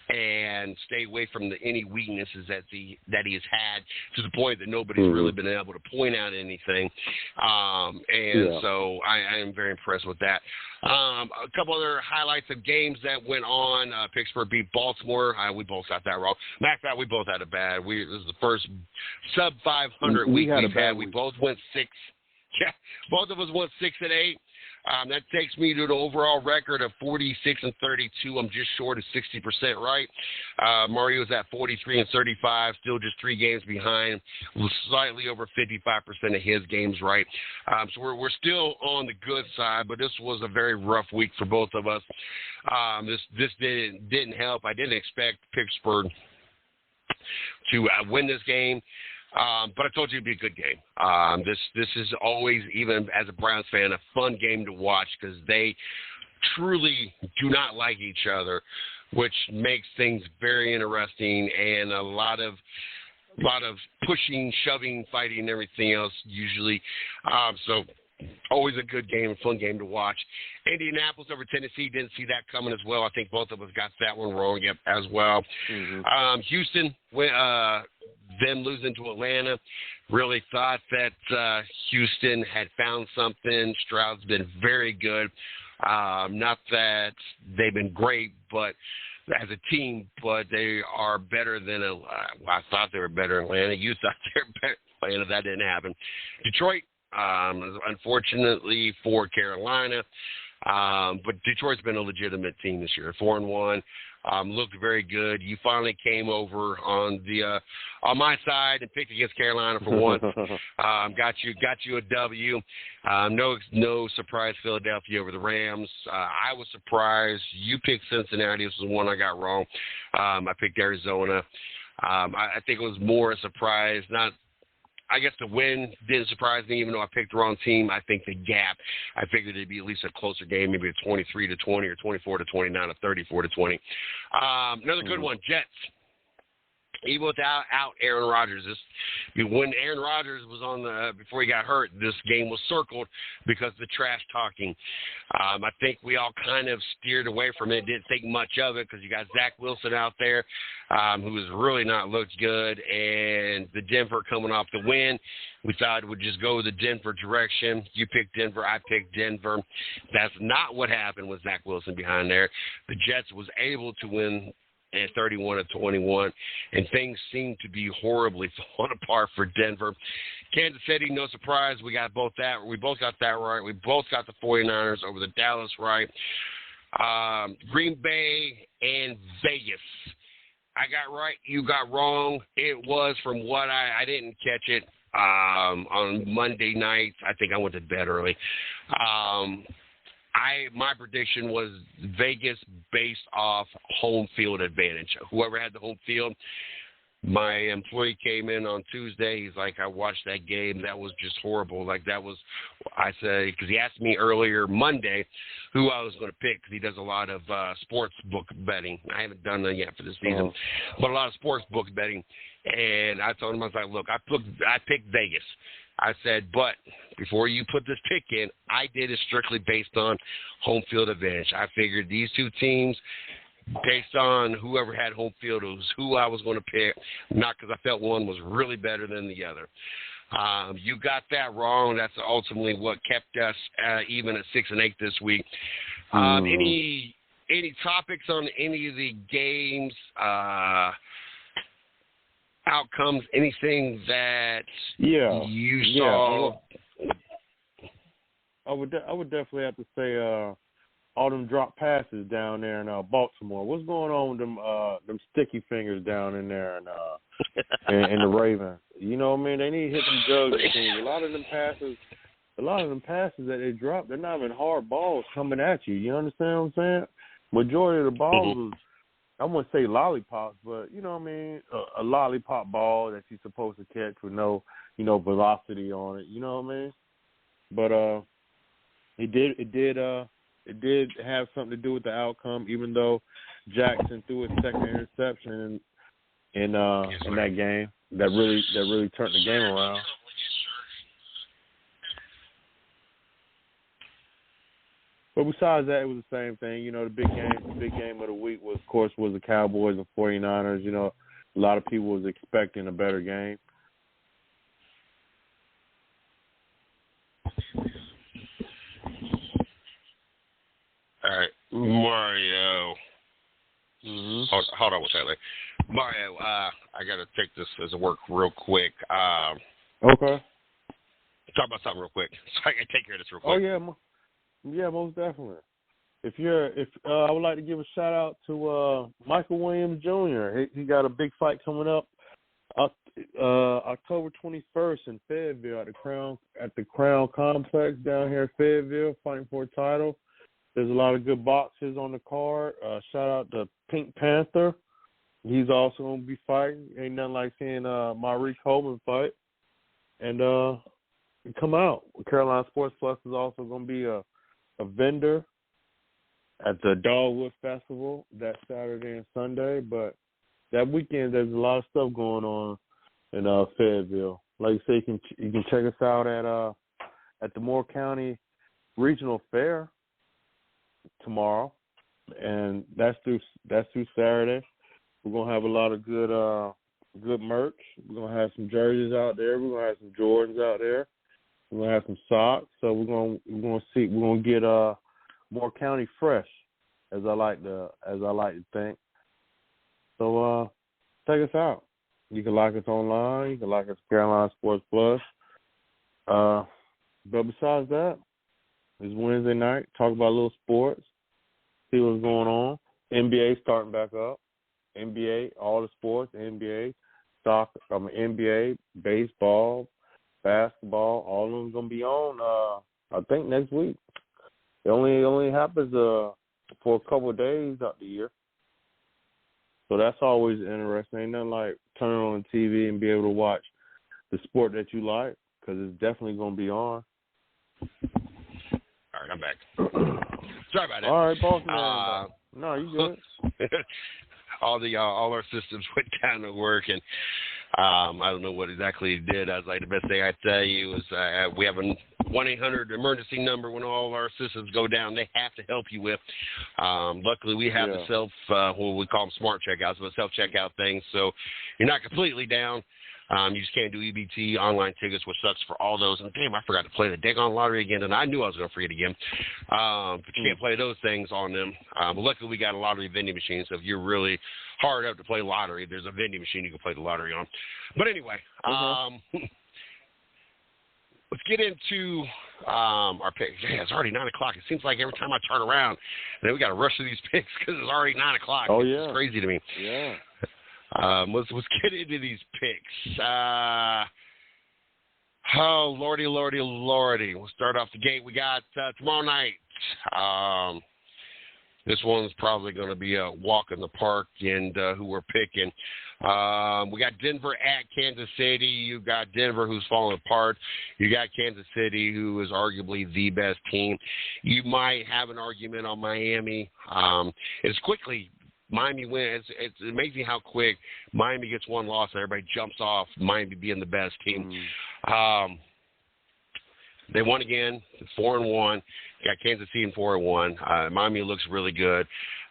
B: and stay away from any weaknesses that he has had, to the point that nobody's really been able to point out anything. So I am very impressed with that. A couple other highlights of games that went on. Pittsburgh beat Baltimore. We both got that wrong. Matter of fact, we both had it bad. This is the first sub 500 week we've had. We both went 6. Yeah, both of us went 6-8. That takes me to the overall record of 46-32. I'm just short of 60% right. Mario's at 43-35, still just 3 games behind, slightly over 55% of his games right. So we're still on the good side, but this was a very rough week for both of us. This didn't help. I didn't expect Pittsburgh to win this game. But I told you it'd be a good game. This is always, even as a Browns fan, a fun game to watch because they truly do not like each other, which makes things very interesting and a lot of pushing, shoving, fighting, and everything else usually. So always a good game, a fun game to watch. Indianapolis over Tennessee, didn't see that coming as well. I think both of us got that one wrong as well. Houston them losing to Atlanta, really thought that Houston had found something. Stroud's been very good. Not that they've been great, but as a team, but they are better than I thought they were better than Atlanta. You thought they were better than Atlanta. That didn't happen. Detroit, unfortunately for Carolina, but Detroit's been a legitimate team this year. 4-1, looked very good. You finally came over on my side and picked against Carolina for once. Got you a W. No surprise, Philadelphia over the Rams. I was surprised. You picked Cincinnati. This was one I got wrong. I picked Arizona. I think it was more a surprise. I guess the win didn't surprise me, even though I picked the wrong team. I think the gap, I figured it'd be at least a closer game, maybe a 23-20 or 24-29 or 34-20. Another good one, Jets. Even without Aaron Rodgers, when Aaron Rodgers was before he got hurt, this game was circled because of the trash talking. I think we all kind of steered away from it. Didn't think much of it because you got Zach Wilson out there, who has really not looked good, and the Denver coming off the win. We thought it would just go the Denver direction. You picked Denver, I picked Denver. That's not what happened with Zach Wilson behind there. The Jets was able to win at 31-21, and things seem to be horribly falling apart for Denver. Kansas City, no surprise, we got both that. We both got that right. We both got the 49ers over the Dallas right. Green Bay and Vegas. I got right, you got wrong. It was from what I didn't catch it on Monday night. I think I went to bed early. My prediction was Vegas based off home field advantage. Whoever had the home field, my employee came in on Tuesday. He's like, I watched that game. That was just horrible. Like, that was, I said, because he asked me earlier Monday who I was going to pick because he does a lot of sports book betting. I haven't done that yet for this season, but a lot of sports book betting. And I told him, I was like, look, I picked Vegas. I said, but before you put this pick in, I did it strictly based on home field advantage. I figured these two teams, based on whoever had home field, it was who I was going to pick, not because I felt one was really better than the other. You got that wrong. That's ultimately what kept us even at 6-8 this week. Any topics on any of the games? Outcomes, anything that you saw?
C: I would definitely have to say all them drop passes down there in Baltimore. What's going on with them sticky fingers down in there and the Ravens? You know what I mean? They need to hit them jugs and things. A lot of them passes that they drop, they're not even hard balls coming at you. You understand what I'm saying? Majority of the balls was, I wouldn't say lollipops, but you know what I mean, a lollipop ball that you're supposed to catch with no, velocity on it. You know what I mean? But it did have something to do with the outcome, even though Jackson threw his second interception in that game. That really turned the game around. But besides that, it was the same thing. The big game of the week was the Cowboys and 49ers. A lot of people was expecting a better game.
B: All right, Mario. Hold on one second. Mario, I got to take this as a work real quick.
C: Okay.
B: Talk about something real quick. So I can take care of this real quick.
C: Oh, yeah. Yeah, most definitely. I would like to give a shout out to Michael Williams Jr. He got a big fight coming up October 21st in Fayetteville at the Crown Complex down here in Fayetteville, fighting for a title. There's a lot of good boxers on the card. Shout out to Pink Panther. He's also going to be fighting. Ain't nothing like seeing Maurice Coleman fight. And come out. Carolina Sports Plus is also going to be a vendor at the Dogwood Festival that Saturday and Sunday. But that weekend, there's a lot of stuff going on in Fayetteville. Like you say, you can check us out at the Moore County Regional Fair tomorrow, and that's through Saturday. We're gonna have a lot of good merch. We're gonna have some jerseys out there. We're gonna have some Jordans out there. We're gonna have some socks. So we're gonna get more county fresh, as I like to think. So check us out. You can like us online. You can like us Carolina Sports Plus. But besides that, it's Wednesday night. Talk about a little sports. See what's going on. NBA starting back up. NBA, all the sports. NBA, soccer. NBA, baseball, basketball. All of them gonna be on. I think next week. It only happens for a couple of days out the year. So that's always interesting. Ain't nothing like turning on the TV and be able to watch the sport that you like, because it's definitely going to be on.
B: All right, I'm back. Sorry about that.
C: All right, boss man. No, you good.
B: all our systems went down to work, and I don't know what exactly it did. I was like, the best thing I tell you is we have a 1-800 emergency number when all our systems go down. They have to help you with. Luckily, we have the what we call them smart checkouts, but self-checkout things, so you're not completely down. You just can't do EBT online tickets, which sucks for all those. And damn, I forgot to play the daggone lottery again, and I knew I was going to forget again. But you can't play those things on them. But luckily, we got a lottery vending machine, so if you're really hard up to play lottery, there's a vending machine you can play the lottery on. But anyway, let's get into our picks. Yeah, it's already 9 o'clock. It seems like every time I turn around, then we got to rush through these picks because it's already 9 o'clock.
C: Oh,
B: It's crazy to me.
C: Yeah.
B: Let's get into these picks. Oh, lordy. We'll start off the gate. We got tomorrow night. This one's probably going to be a walk in the park, and who we're picking. We got Denver at Kansas City. You got Denver, who's falling apart. You got Kansas City, who is arguably the best team. You might have an argument on Miami. It's quickly Miami wins. It's amazing how quick Miami gets one loss and everybody jumps off Miami being the best team. They won again, 4-1. Got Kansas City in 4-1. Miami looks really good.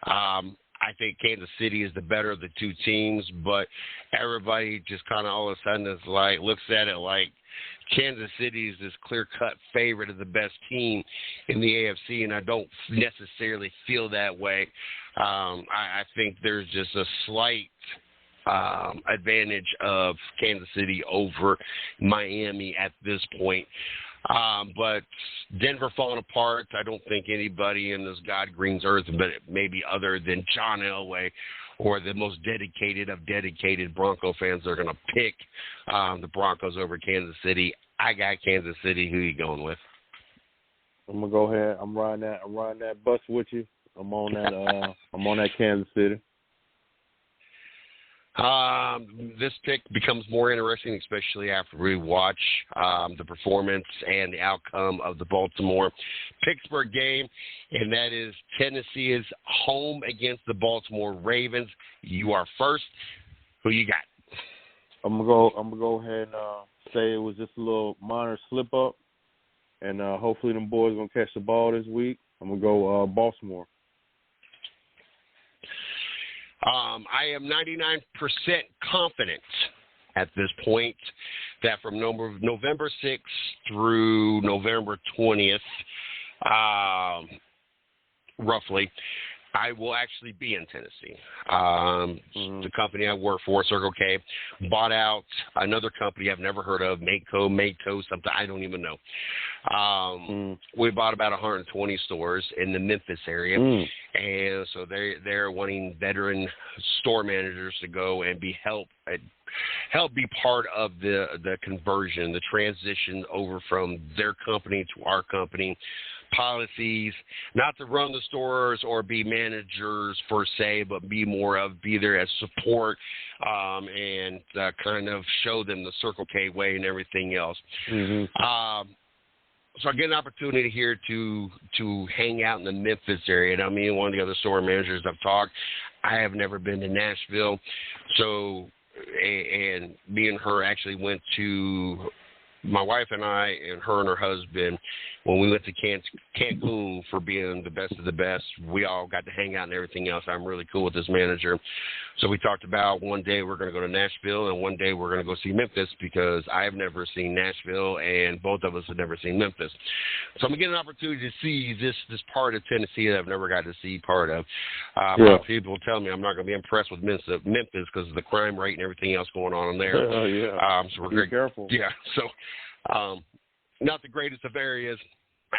B: I think Kansas City is the better of the two teams, but everybody just kind of all of a sudden is like looks at it like Kansas City is this clear-cut favorite of the best team in the AFC, and I don't necessarily feel that way. I think there's just a slight advantage of Kansas City over Miami at this point. But Denver falling apart, I don't think anybody in this God Green's earth, but maybe other than John Elway or the most dedicated of dedicated Bronco fans, are going to pick the Broncos over Kansas City. I got Kansas City. Who are you going with?
C: I'm gonna go ahead. I'm riding that bus with you. I'm on that. I'm on that Kansas City.
B: This pick becomes more interesting, especially after we watch the performance and the outcome of the Baltimore-Pittsburgh game, and that is Tennessee is home against the Baltimore Ravens. You are first. Who you got?
C: I'm gonna go ahead and say it was just a little minor slip up, and hopefully them boys gonna catch the ball this week. I'm gonna go Baltimore.
B: I am 99% confident at this point that from November 6th through November 20th, roughly, I will actually be in Tennessee. The company I work for, Circle K, bought out another company I've never heard of, Mako, something I don't even know. We bought about 120 stores in the Memphis area, and so they're wanting veteran store managers to go and help be part of the conversion, the transition over from their company to our company. Policies, not to run the stores or be managers per se, but be there as support and kind of show them the Circle K way and everything else. So I get an opportunity here to hang out in the Memphis area. And I mean, one of the other store managers I've talked, I have never been to Nashville. So, and me and her actually went to, my wife and I and her husband when we went to Cancun for being the best of the best. We all got to hang out and everything else. I'm really cool with this manager. So we talked about one day we're going to go to Nashville and one day we're going to go see Memphis because I've never seen Nashville and both of us have never seen Memphis. So I'm going to get an opportunity to see this part of Tennessee that I've never got to see part of. People tell me I'm not going to be impressed with Memphis because of the crime rate and everything else going on there. So we're
C: Be careful.
B: Yeah. So not the greatest of areas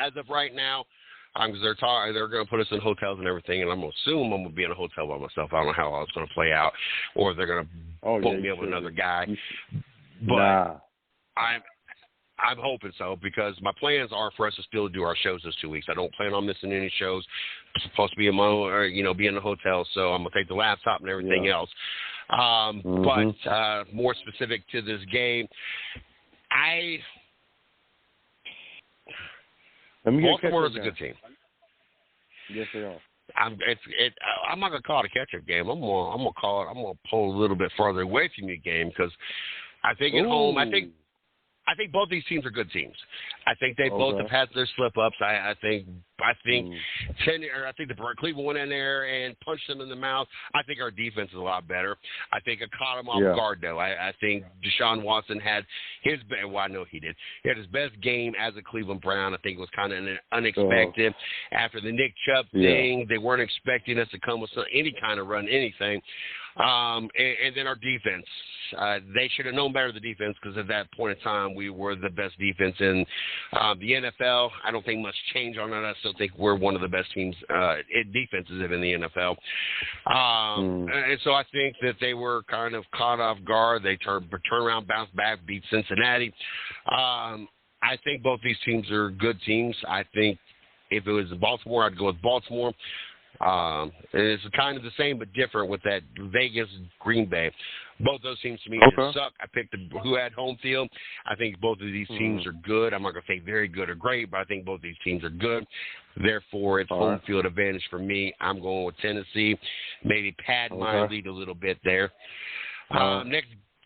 B: as of right now. Because they're going to put us in hotels and everything, and I'm going to assume I'm going to be in a hotel by myself. I don't know how all it's going to play out, or if they're going to book me up with another guy. But I'm hoping so because my plans are for us to still do our shows this 2 weeks. I don't plan on missing any shows. I'm supposed to be in my own, or, be in the hotel, so I'm going to take the laptop and everything else. But more specific to this game, Baltimore is a good team.
C: Yes, they are.
B: I'm not gonna call it a catch-up game. I'm gonna pull a little bit farther away from your game because I think at home, I think both these teams are good teams. I think they both have had their slip-ups. I think the Cleveland went in there and punched them in the mouth. I think our defense is a lot better. I think it caught him off guard, though. I think Deshaun Watson had his – well, I know he did. He had his best game as a Cleveland Brown. I think it was kind of unexpected. After the Nick Chubb thing, they weren't expecting us to come with any kind of run, anything. And then our defense. They should have known better, the defense, because at that point in time, we were the best defense in the NFL. I don't think much changed on that. I still think we're one of the best teams in defenses in the NFL. And so I think that they were kind of caught off guard. They turned around, bounced back, beat Cincinnati. I think both these teams are good teams. I think if it was Baltimore, I'd go with Baltimore. It's kind of the same but different with that Vegas Green Bay. Both those teams to me just suck. I picked who had home field. I think both of these teams are good. I'm not going to say very good or great, but I think both these teams are good. Therefore, it's home field advantage for me. I'm going with Tennessee. Maybe pad my lead a little bit there.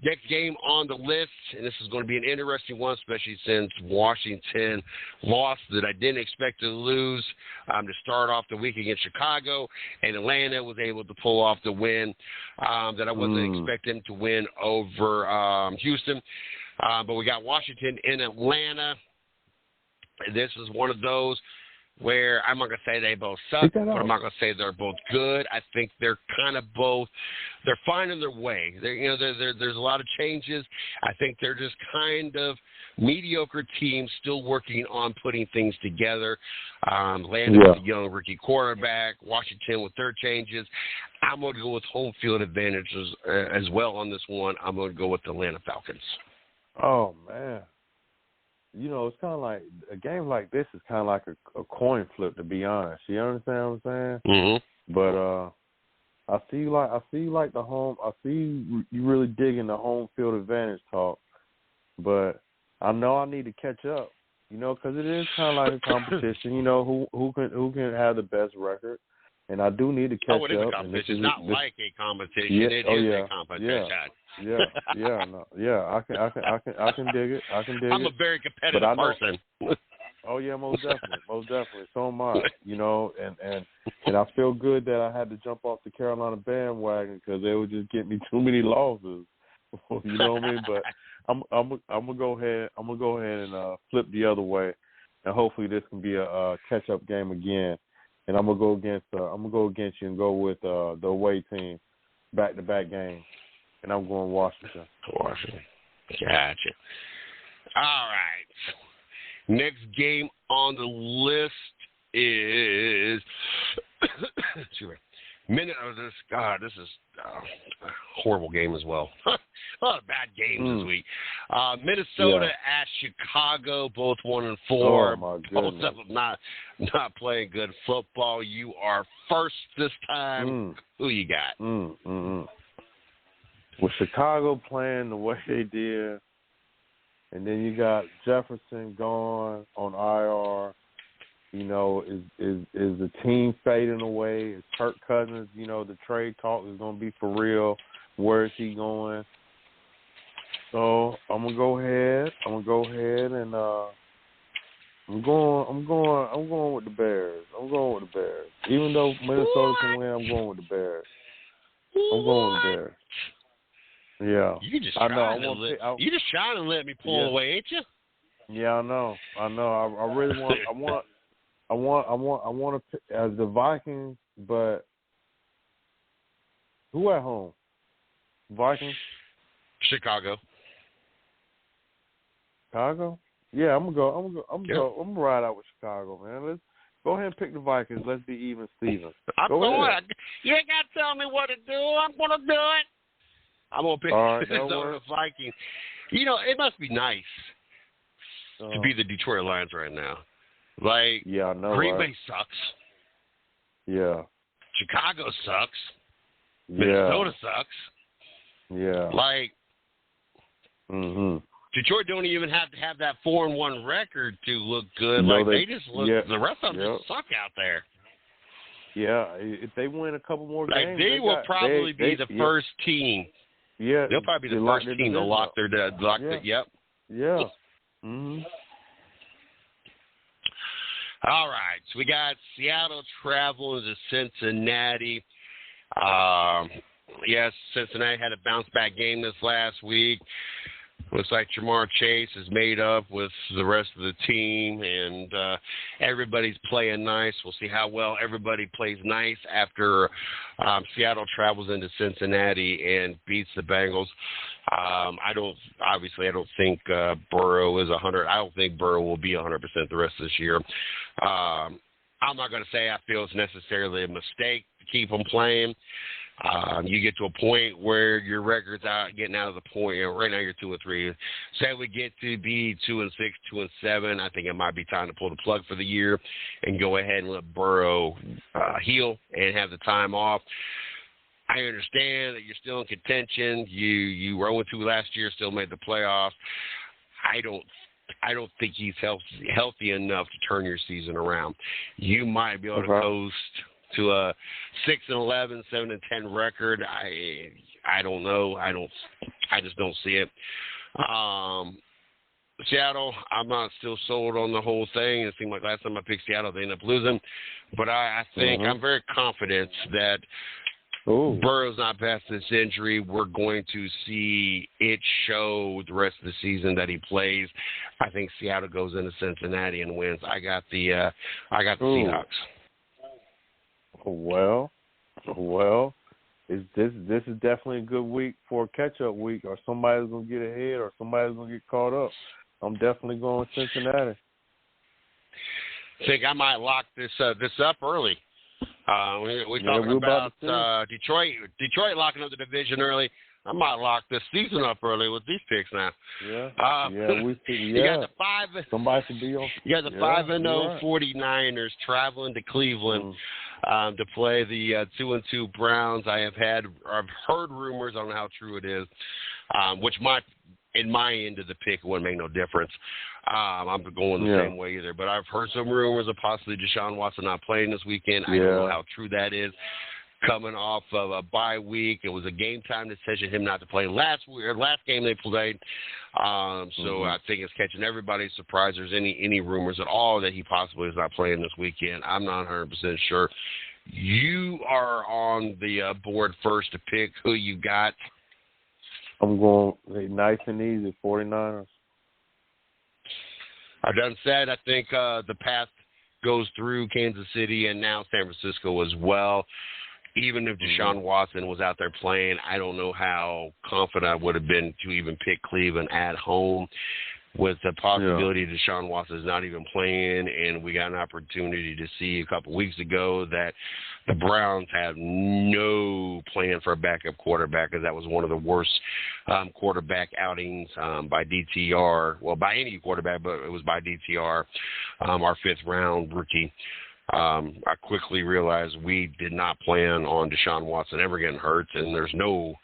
B: Next game on the list, and this is going to be an interesting one, especially since Washington lost that I didn't expect to lose to start off the week against Chicago, and Atlanta was able to pull off the win that I wasn't expecting to win over Houston. But we got Washington in Atlanta. This is one of those where I'm not going to say they both suck, but I'm not going to say they're both good. I think they're kind of both. They're finding their way. There's a lot of changes. I think they're just kind of mediocre teams still working on putting things together. Atlanta with a young rookie quarterback, Washington with their changes. I'm going to go with home field advantages as well on this one. I'm going to go with the Atlanta Falcons.
C: Oh, man. It's kind of like a game like this is kind of like a coin flip, to be honest. You understand what I'm saying?
B: Mm-hmm.
C: But I see you really digging the home field advantage talk. But I know I need to catch up, because it is kind of like a competition. Who can have the best record, and I do need to catch up.
B: It is a competition. It's not like a competition. It is a competition.
C: I can dig it.
B: I'm a very competitive person.
C: Oh yeah, most definitely. So am I. And I feel good that I had to jump off the Carolina bandwagon because they would just get me too many losses. You know what I mean? But I'm gonna go ahead. And flip the other way, and hopefully this can be a catch up game again. And I'm gonna go against you and go with the away team, back to back game. And I'm going Washington.
B: Gotcha. All right. Next game on the list is this is a horrible game as well. A lot of bad games this week. Minnesota at Chicago, both 1-4.
C: Oh my goodness.
B: Both of them not playing good football. You are first this time. Who you got?
C: With Chicago playing the way they did, and then you got Jefferson gone on IR, is the team fading away? Is Kirk Cousins, the trade talk is going to be for real? Where is he going? So I'm going to go ahead and I'm going with the Bears. I'm going with the Bears. Even though Minnesota can win, I'm going with the Bears. I'm going with the Bears. Yeah.
B: You just
C: I know.
B: you just trying to let me pull away, ain't you?
C: Yeah, I know. I really want. I want to pick as the Vikings, but who at home? Vikings.
B: Chicago.
C: Chicago. Yeah, I'm gonna ride out with Chicago, man. Let's go ahead and pick the Vikings. Let's be even, Steven.
B: You ain't got to tell me what to do. I'm gonna do it. I'm gonna pick the Vikings. You know, it must be nice to be the Detroit Lions right now. Like,
C: I know.
B: Green Bay sucks.
C: Yeah.
B: Chicago sucks.
C: Yeah.
B: Minnesota sucks.
C: Yeah.
B: Like, Detroit don't even have to have that 4-1 record to look good.
C: No,
B: like they just look.
C: Yeah.
B: The rest of them just suck out there.
C: Yeah, if they win a couple more games,
B: they will probably be the first team.
C: Yeah,
B: they'll probably be the first team to lock their Yep.
C: Yeah.
B: All right, so we got Seattle traveling to Cincinnati. Yes, Cincinnati had a bounce-back game this last week. Looks like Jamar Chase is made up with the rest of the team, and everybody's playing nice. We'll see how well everybody plays nice after Seattle travels into Cincinnati and beats the Bengals. I don't think Burrow is 100. I don't think Burrow will be 100% the rest of this year. I'm not going to say I feel it's necessarily a mistake to keep him playing. You get to a point where your record's getting out of the point. Right now you're 2-3. Say we get to be 2-6, 2-7. I think it might be time to pull the plug for the year and go ahead and let Burrow heal and have the time off. I understand that you're still in contention. You were 0-2 last year, still made the playoffs. I don't think he's healthy enough to turn your season around. You might be able to coast to a 6-11, 7-10 record. I don't know. I just don't see it. Seattle, I'm not still sold on the whole thing. It seemed like last time I picked Seattle, they ended up losing. But I think I'm very confident that Burrow's not past this injury. We're going to see it show the rest of the season that he plays. I think Seattle goes into Cincinnati and wins. I got the Seahawks.
C: Well, this is definitely a good week for a catch-up week, or somebody's going to get ahead or somebody's going to get caught up. I'm definitely going Cincinnati.
B: I think I might lock this up early. We're talking about Detroit locking up the division early. I might lock this season up early with these picks now.
C: We see.
B: You got the
C: somebody should be on.
B: You got the 5-0 49ers traveling to Cleveland to play the 2-2 Browns. I've heard rumors. I don't know how true it is, which might. In my end of the pick, it wouldn't make no difference. I'm going the same way either. But I've heard some rumors of possibly Deshaun Watson not playing this weekend. I don't know how true that is. Coming off of a bye week, it was a game time decision him not to play last game they played. So I think it's catching everybody's surprise. There's any rumors at all that he possibly is not playing this weekend. I'm not 100% sure. You are on the board first to pick who you got.
C: I'm going nice and easy, 49ers.
B: I've done said I think the path goes through Kansas City and now San Francisco as well. Even if Deshaun Watson was out there playing, I don't know how confident I would have been to even pick Cleveland at home with the possibility Deshaun Watson is not even playing, and we got an opportunity to see a couple weeks ago that the Browns have no plan for a backup quarterback, because that was one of the worst quarterback outings by DTR. Well, by any quarterback, but it was by DTR, our fifth-round rookie. I quickly realized we did not plan on Deshaun Watson ever getting hurt, and there's no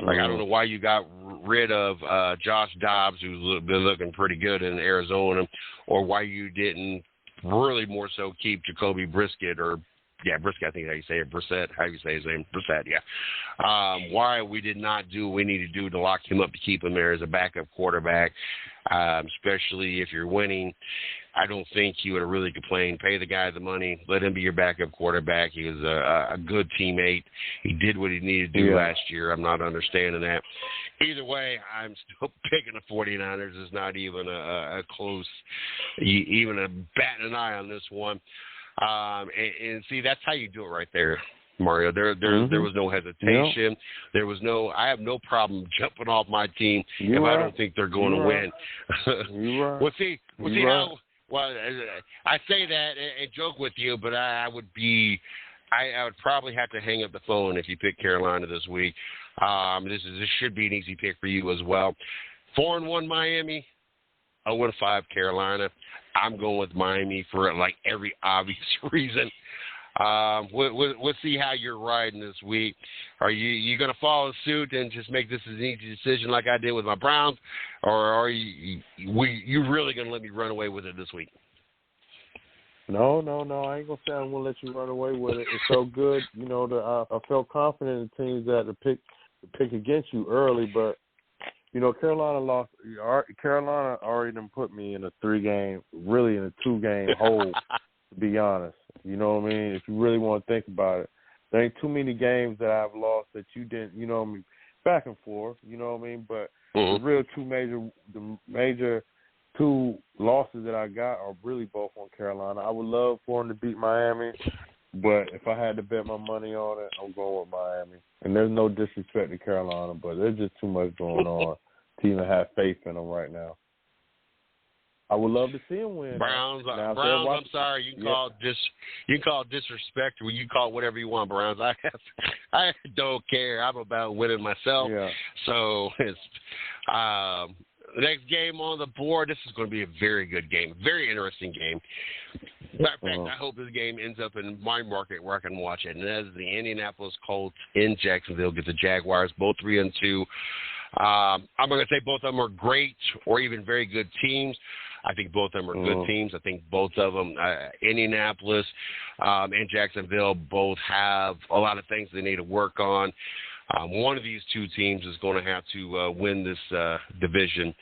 B: I don't know why you got rid of Josh Dobbs, who's been looking pretty good in Arizona, or why you didn't really more so keep Jacoby Brissett or Brisket, I think how you say it. Brissett, how you say his name? Brissett, yeah. Why we did not do what we need to do to lock him up to keep him there as a backup quarterback, especially if you're winning. I don't think he would have really complained. Pay the guy the money. Let him be your backup quarterback. He was a good teammate. He did what he needed to do last year. I'm not understanding that. Either way, I'm still picking the 49ers. It's not even a close, even a batting an eye on this one. And see, that's how you do it right there, Mario. There was no hesitation. Yep. There was no. I have no problem jumping off my team if I don't think they're going to win.
C: You're right.
B: Well, see how. Well, I say that and joke with you, but I would probably have to hang up the phone if you pick Carolina this week. This should be an easy pick for you as well. 4-1 Miami, 0-5 Carolina. I'm going with Miami for like every obvious reason. We'll see how you're riding this week. Are you going to follow suit and just make this an easy decision like I did with my Browns, or are you really going to let me run away with it this week?
C: No. I ain't going to say I'm going to let you run away with it. It's so good. I felt confident in teams that to pick against you early, but Carolina lost. Carolina already done put me in a 2-game hole, to be honest. You know what I mean? If you really want to think about it, there ain't too many games that I've lost that you didn't, back and forth, you know what I mean? But the real the major two losses that I got are really both on Carolina. I would love for them to beat Miami, but if I had to bet my money on it, I'm going with Miami. And there's no disrespect to Carolina, but there's just too much going on to even have faith in them right now. I would love to see him win.
B: Browns. I'm sorry. You can call disrespect, or you call it whatever you want. Browns. I don't care. I'm about winning myself. Yeah. So it's next game on the board. This is going to be a very good game, very interesting game. Matter of fact, I hope this game ends up in my market where I can watch it, and that is the Indianapolis Colts in Jacksonville get the Jaguars, both 3-2. I'm going to say both of them are great or even very good teams. I think both of them are good teams. I think both of them, Indianapolis and Jacksonville, both have a lot of things they need to work on. One of these two teams is going to have to win this division.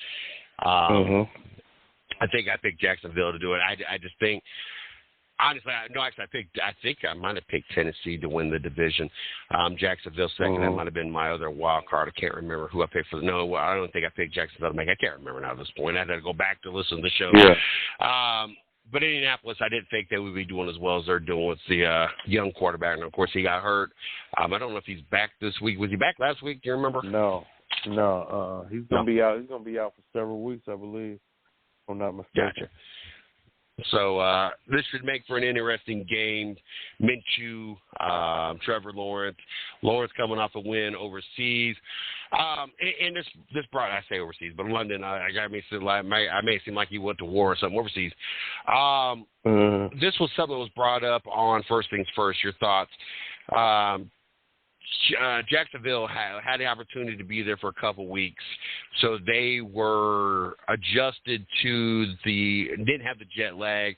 B: I think I picked Jacksonville to do it. I just think, honestly, I think I might have picked Tennessee to win the division. Jacksonville second. That might have been my other wild card. I can't remember who I picked for. No, I don't think I picked Jacksonville to make. I can't remember now at this point. I had to go back to listen to the show. Yeah. But Indianapolis, I didn't think they would be doing as well as they're doing with the young quarterback. And, of course, he got hurt. I don't know if he's back this week. Was he back last week? Do you remember?
C: No. He's going to be out. He's going to be out for several weeks, I believe, if I'm not mistaken.
B: Gotcha. So this should make for an interesting game. Minshew, Trevor Lawrence. Lawrence coming off a win overseas. And this brought, I say overseas, but London, I may seem like he went to war or something overseas. This was something that was brought up on First Things First. Your thoughts? Jacksonville had the opportunity to be there for a couple weeks, so they were adjusted to didn't have the jet lag,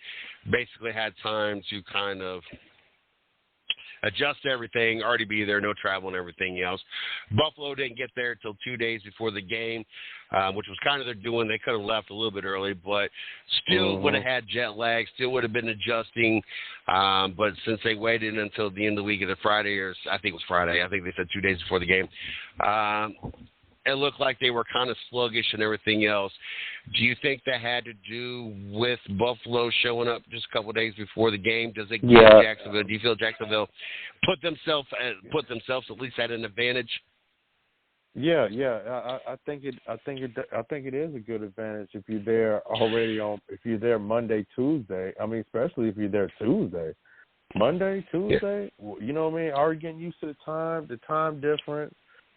B: basically had time to kind of adjust to everything, already be there, no travel and everything else. Buffalo didn't get there until 2 days before the game, which was kind of their doing. They could have left a little bit early, but still would have had jet lag, still would have been adjusting. But since they waited until the end of the week, either Friday or I think it was Friday, I think they said 2 days before the game, it looked like they were kind of sluggish and everything else. Do you think that had to do with Buffalo showing up just a couple of days before the game? Does it give Jacksonville? Do you feel Jacksonville put themselves at least at an advantage?
C: Yeah. I think it is a good advantage if you're there if you're there Monday, Tuesday. I mean, especially if you're there Tuesday, Monday, Tuesday. Yeah. You know what I mean? Already getting used to the time difference.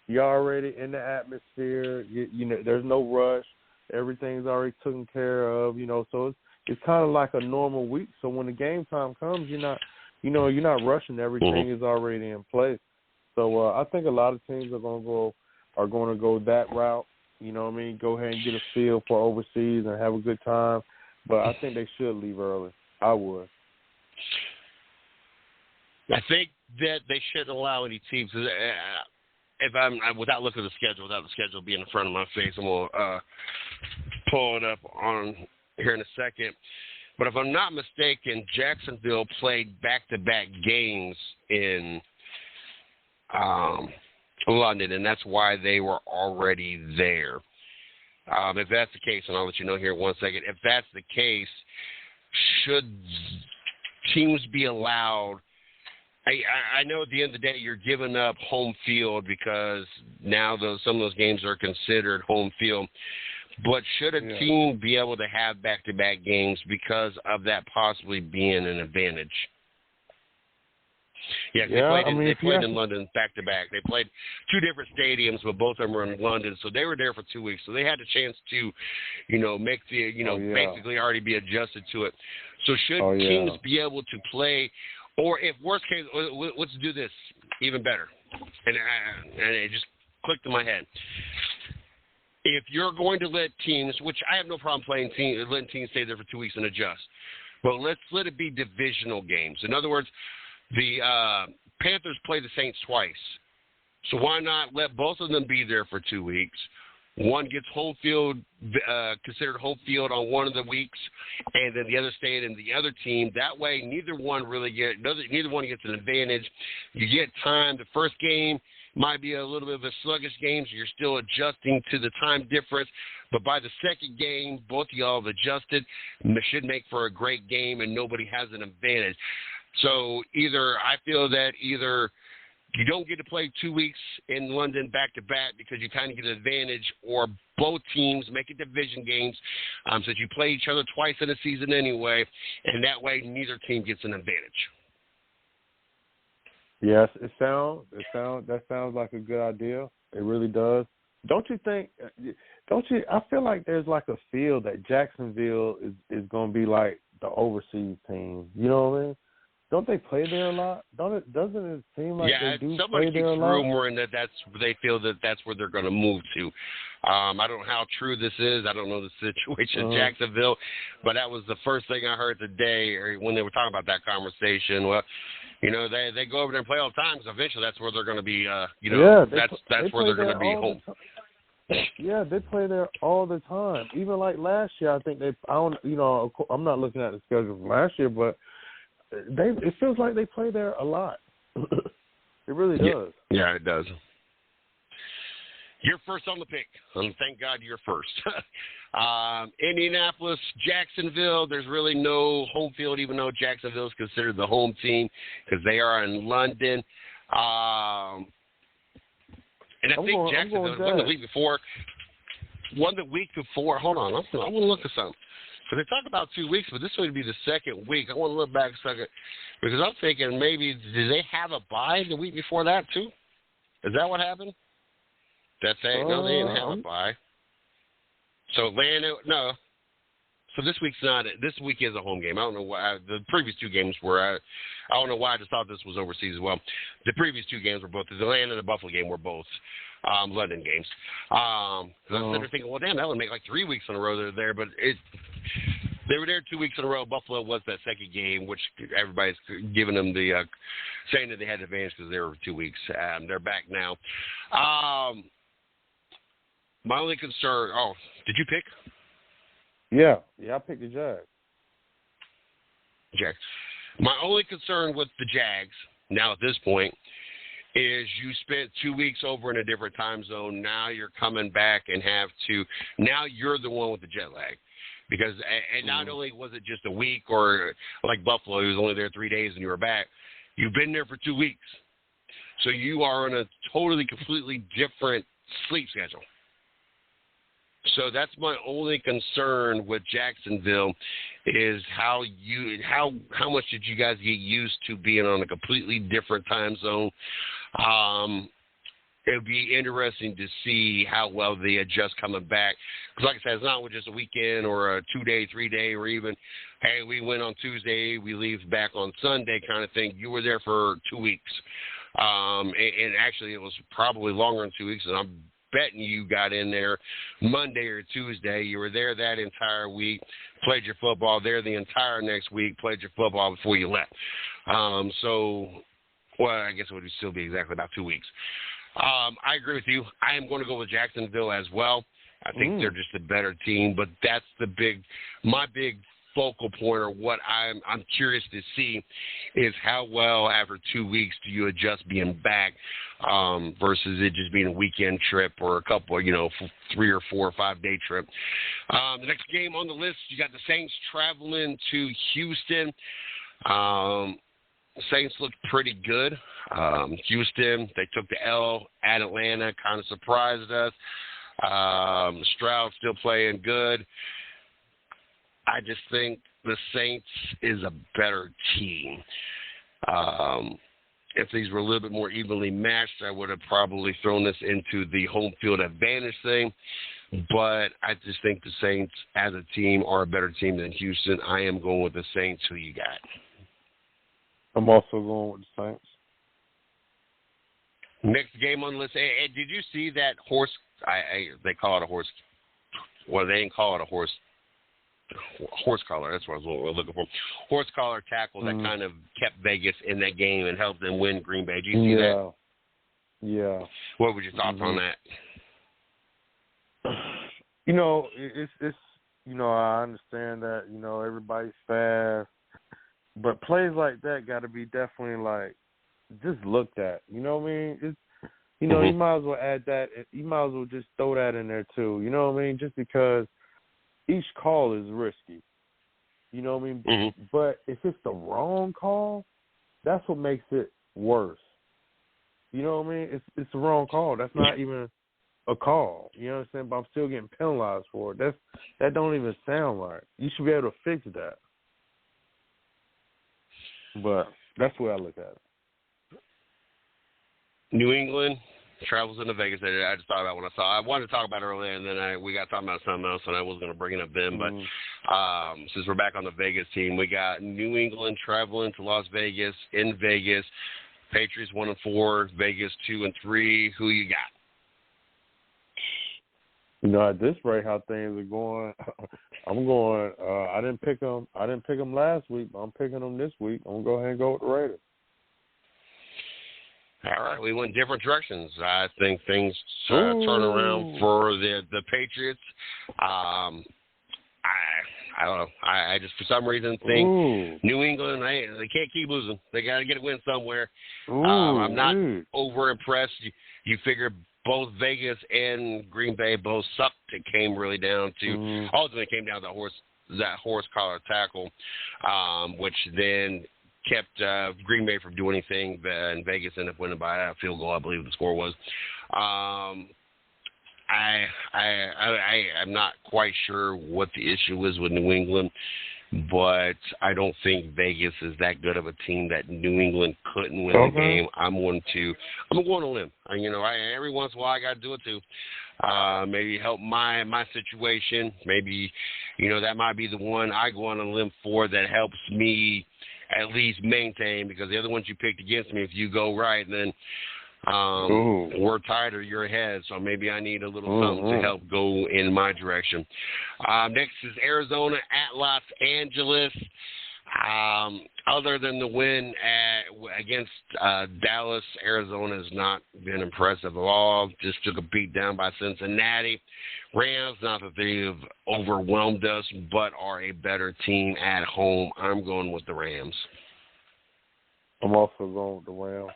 C: You're already in the atmosphere. You know, there's no rush. Everything's already taken care of. You know, so it's kind of like a normal week. So when the game time comes, you're not rushing. Everything is already in place. So I think a lot of teams are going to go that route. You know what I mean? Go ahead and get a feel for overseas and have a good time. But I think they should leave early. I would.
B: I think that they shouldn't allow any teams. If I'm without looking at the schedule being in front of my face, I'm gonna pull it up on here in a second. But if I'm not mistaken, Jacksonville played back-to-back games in London, and that's why they were already there. If that's the case, and I'll let you know here in 1 second, if that's the case, should teams be allowed? I know at the end of the day you're giving up home field because now some of those games are considered home field. But should a team be able to have back-to-back games because of that possibly being an advantage? Yeah, they played in London back-to-back. They played two different stadiums, but both of them were in London, so they were there for 2 weeks. So they had a chance to, make the, basically already be adjusted to it. So should teams be able to play, or if worst case, let's do this even better. And it just clicked in my head. If you're going to let teams, which I have no problem letting teams stay there for 2 weeks and adjust, but let's let it be divisional games. In other words, the Panthers play the Saints twice. So why not let both of them be there for 2 weeks? One gets home field, considered home field on one of the weeks, and then the other stayed in the other team. That way, neither one gets an advantage. You get time. The first game might be a little bit of a sluggish game, so you're still adjusting to the time difference. But by the second game, both of y'all have adjusted. It should make for a great game, and nobody has an advantage. So I feel that either you don't get to play 2 weeks in London back-to-back because you kind of get an advantage, or both teams make it division games so that you play each other twice in a season anyway, and that way neither team gets an advantage.
C: Yes, that sounds like a good idea. It really does. Don't you? I feel like there's like a feel that Jacksonville is going to be like the overseas team. You know what I mean? Don't they play there a lot? Doesn't it seem like they do play there a lot?
B: Somebody keeps rumoring that they feel that that's where they're going to move to. I don't know how true this is. I don't know the situation in Jacksonville, but that was the first thing I heard today or when they were talking about that conversation. Well, they go over there and play all the time, so eventually that's where they're going to be, that's where they're going to be home.
C: Yeah, they play there all the time. Even like last year, I think I'm not looking at the schedule from last year, but it feels like they play there a lot. It really does.
B: Yeah, it does. You're first on the pick. Thank God you're first. Indianapolis, Jacksonville, there's really no home field, even though Jacksonville is considered the home team because they are in London. And I think Jacksonville won the week before. Hold on, I want to look at something. So they talk about 2 weeks, but this would be the second week. I want to look back a second because I'm thinking maybe did they have a bye the week before that too? Is that what happened? No, they didn't have a bye. So no. So this week's not. This week is a home game. I don't know why the previous two games were. I don't know why I just thought this was overseas as well. The previous two games were both the Atlanta and the Buffalo game were both London games. I was thinking, well, damn, that would make like 3 weeks in a row they're there, but they were there 2 weeks in a row. Buffalo was that second game, which everybody's giving them the saying that they had advantage because they were 2 weeks. They're back now. My only concern. Oh, did you pick?
C: Yeah, I picked the Jags.
B: Jags. My only concern with the Jags now at this point is you spent 2 weeks over in a different time zone. Now you're coming back and now you're the one with the jet lag. Because, and not only was it just a week or like Buffalo, who was only there 3 days and you were back, you've been there for 2 weeks. So you are on a totally, completely different sleep schedule. So that's my only concern with Jacksonville is how much did you guys get used to being on a completely different time zone. It would be interesting to see how well they adjust coming back. Because like I said, it's not just a weekend or a 2 day, 3 day, or even, hey, we went on Tuesday, we leave back on Sunday kind of thing. You were there for 2 weeks. And actually it was probably longer than 2 weeks, and I'm betting you got in there Monday or Tuesday. You were there that entire week, played your football there the entire next week, played your football before you left. So Well, I guess it would still be exactly about 2 weeks. I agree with you. I am going to go with Jacksonville as well. I think they're just a better team, but that's my big focal point, or what I'm curious to see, is how well after 2 weeks do you adjust being back versus it just being a weekend trip or a couple, 3 or 4 or 5 day trip. The next game on the list, you got the Saints traveling to Houston. Saints looked pretty good. Houston, they took the L at Atlanta, kind of surprised us. Stroud still playing good. I just think the Saints is a better team. If these were a little bit more evenly matched, I would have probably thrown this into the home field advantage thing. But I just think the Saints as a team are a better team than Houston. I am going with the Saints. Who you got?
C: I'm also going with the Saints.
B: Next game on the list. Hey, did you see that horse? They call it a horse. Well, they didn't call it a horse. Horse collar. That's what I was looking for. Horse collar tackle that kind of kept Vegas in that game and helped them win Green Bay. Did you see that?
C: Yeah.
B: What were your thoughts on that?
C: It's I understand that, everybody's fast, but plays like that got to be definitely just looked at. You know what I mean? It's, you might as well add that. You might as well just throw that in there too. You know what I mean? Just because each call is risky. You know what I mean? But if it's the wrong call, that's what makes it worse. You know what I mean? It's the wrong call. That's not even a call. You know what I'm saying? But I'm still getting penalized for it. That don't even sound right. You should be able to fix that. But that's the way I look at it.
B: New England travels into Vegas. I just thought about when I wanted to talk about it earlier, and then we got talking about something else, and I was going to bring it up then. But since we're back on the Vegas team, we got New England traveling to Las Vegas, in Vegas. Patriots 1-4, Vegas 2-3. Who you got?
C: At this rate, how things are going, I'm going. I didn't pick them. I didn't pick them last week, but I'm picking them this week. I'm gonna go ahead and go with the Raiders.
B: All right, we went different directions. I think things turn around for the Patriots. I don't know. I just, for some reason, think New England, they can't keep losing. They got to get a win somewhere. I'm not over impressed. You figure both Vegas and Green Bay both sucked. It came really down to ultimately came down to that horse collar tackle, which then kept Green Bay from doing anything. And Vegas ended up winning by a field goal, I believe the score was. I'm not quite sure what the issue is with New England, but I don't think Vegas is that good of a team that New England couldn't win the game. I'm going to limb. Every once in a while I got to do it too. Maybe help my situation. Maybe, that might be the one I go on a limb for that helps me at least maintain, because the other ones you picked against me, if you go right, then we're tied or you're ahead, so maybe I need a little something to help go in my direction. Next is Arizona at Los Angeles. Other than the win against Dallas, Arizona has not been impressive at all. Just took a beat down by Cincinnati. Rams, not that they've overwhelmed us, but are a better team at home. I'm going with the Rams.
C: I'm also going with the Rams.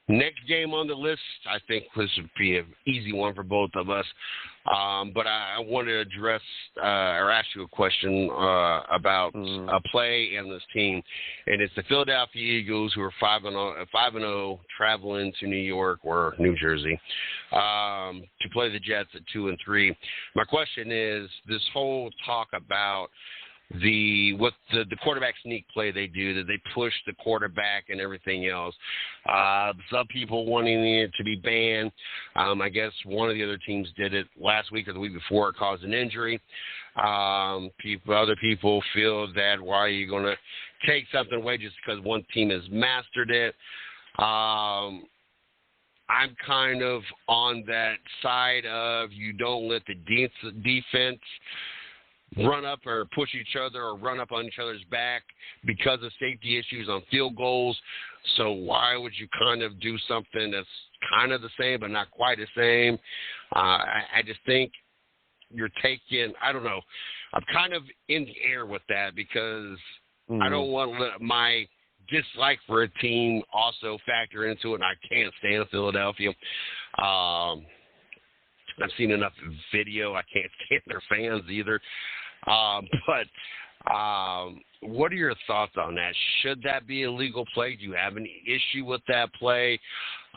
B: Next game on the list, I think this would be an easy one for both of us. But I want to address or ask you a question about a play and this team. And it's the Philadelphia Eagles, who are 5-0, traveling to New York or New Jersey to play the Jets at 2-3. My question is, this whole talk about the quarterback sneak play they do, that they push the quarterback and everything else. Some people wanting it to be banned. I guess one of the other teams did it last week or the week before. It caused an injury. Other people feel that why are you going to take something away just because one team has mastered it? I'm kind of on that side of you don't let the defense run up or push each other or run up on each other's back because of safety issues on field goals. So why would you kind of do something that's kind of the same but not quite the same? I just think you're taking, I don't know, I'm kind of in the air with that because I don't want to let my dislike for a team also factor into it, and I can't stand Philadelphia. I've seen enough video. I can't stand their fans either. But what are your thoughts on that? Should that be a legal play? Do you have any issue with that play?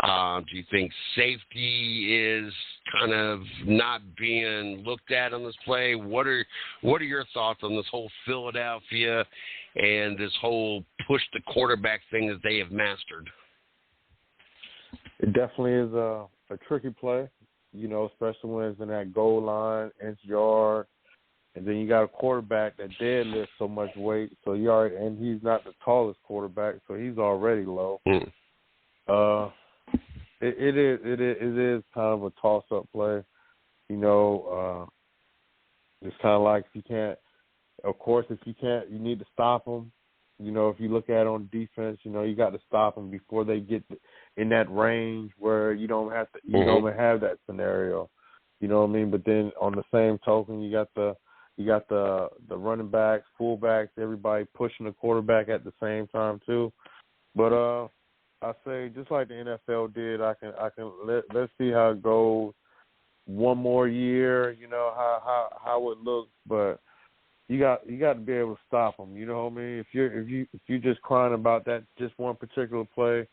B: Do you think safety is kind of not being looked at on this play? What are your thoughts on this whole Philadelphia and this whole push the quarterback thing that they have mastered?
C: It definitely is a tricky play, you know, especially when it's in that goal line, inch yard. And then you got a quarterback that deadlifts so much weight, so and he's not the tallest quarterback, so he's already low. It is kind of a toss-up play, you know. It's kind of like if you can't, you need to stop them. You know, if you look at it on defense, you know, you got to stop them before they get in that range where you don't have to, you don't even have that scenario. You know what I mean? But then on the same token, you got the running backs, fullbacks, everybody pushing the quarterback at the same time too. But I say just like the NFL did, let's see how it goes. One more year, you know how it looks, but you got to be able to stop them. You know what I mean? If you're just crying about that just one particular play,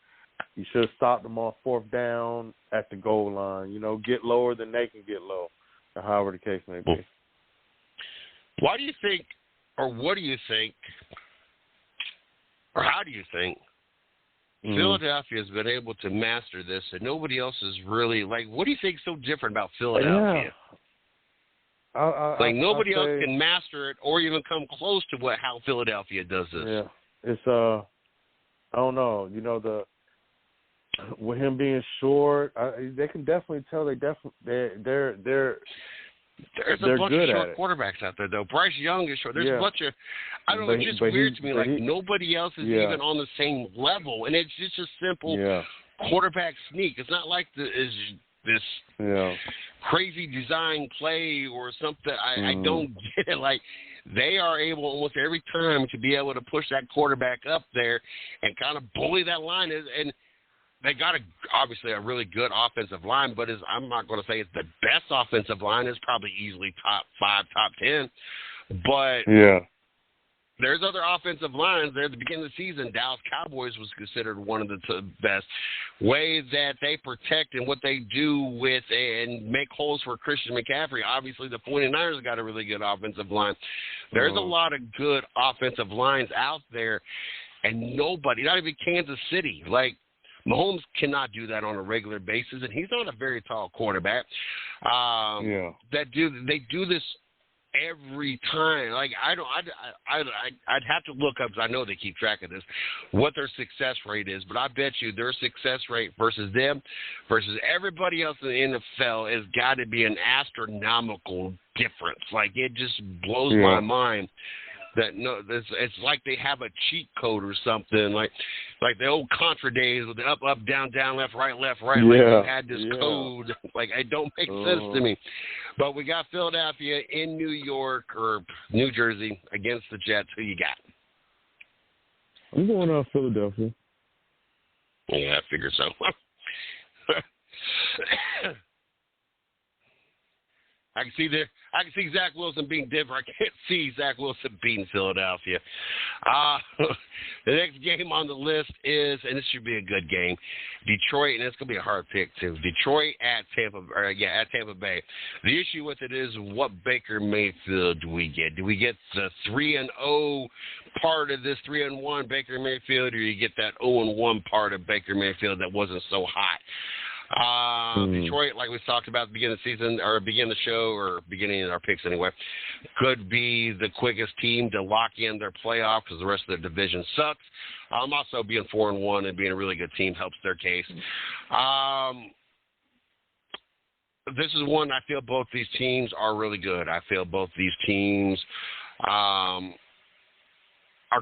C: you should have stopped them on fourth down at the goal line. You know, get lower than they can get low, or however the case may be.
B: Why do you think, or what do you think, or how do you think Philadelphia has been able to master this and nobody else is really, like, what do you think is so different about Philadelphia? Nobody else can master it or even come close to how Philadelphia does this.
C: Yeah, it's I don't know. You know, with him being short, they can definitely tell they're
B: There's a bunch of short quarterbacks out there, though. Bryce Young is short. There's a bunch of – I don't know. It's just weird to me. Like, nobody else is even on the same level. And it's just a simple quarterback sneak. It's not like this crazy design play or something. I don't get it. Like, they are able almost every time to be able to push that quarterback up there and kind of bully that line. And they got obviously a really good offensive line, but I'm not going to say it's the best offensive line. It's probably easily top 5, top 10. But there's other offensive lines there at the beginning of the season. Dallas Cowboys was considered one of the best. Ways that they protect and what they do with and make holes for Christian McCaffrey. Obviously, the 49ers got a really good offensive line. There's a lot of good offensive lines out there, and nobody, not even Kansas City, like, Mahomes cannot do that on a regular basis, and he's not a very tall quarterback. They do this every time. Like I'd have to look up, because I know they keep track of this, what their success rate is. But I bet you their success rate versus them, versus everybody else in the NFL, has got to be an astronomical difference. Like, it just blows my mind. It's like they have a cheat code or something, like the old Contra days with the up, down, left, right. Like they had this code. Like, it don't make sense to me. But we got Philadelphia in New York or New Jersey against the Jets. Who you got?
C: I'm going on Philadelphia.
B: Yeah, I figured so. I can see Zach Wilson being Denver. I can't see Zach Wilson beating Philadelphia. The next game on the list is, and this should be a good game, Detroit, and it's going to be a hard pick too. Detroit at Tampa Bay. The issue with it is, what Baker Mayfield do we get? Do we get the 3-0 part of this 3-1 Baker Mayfield, or you get that 0-1 part of Baker Mayfield that wasn't so hot? Detroit, like we talked about at the beginning of the season, or beginning of the show, or beginning of our picks anyway, could be the quickest team to lock in their playoff because the rest of their division sucks. Also, being 4-1 and being a really good team helps their case. this is one I feel both these teams are really good. I feel both these teams are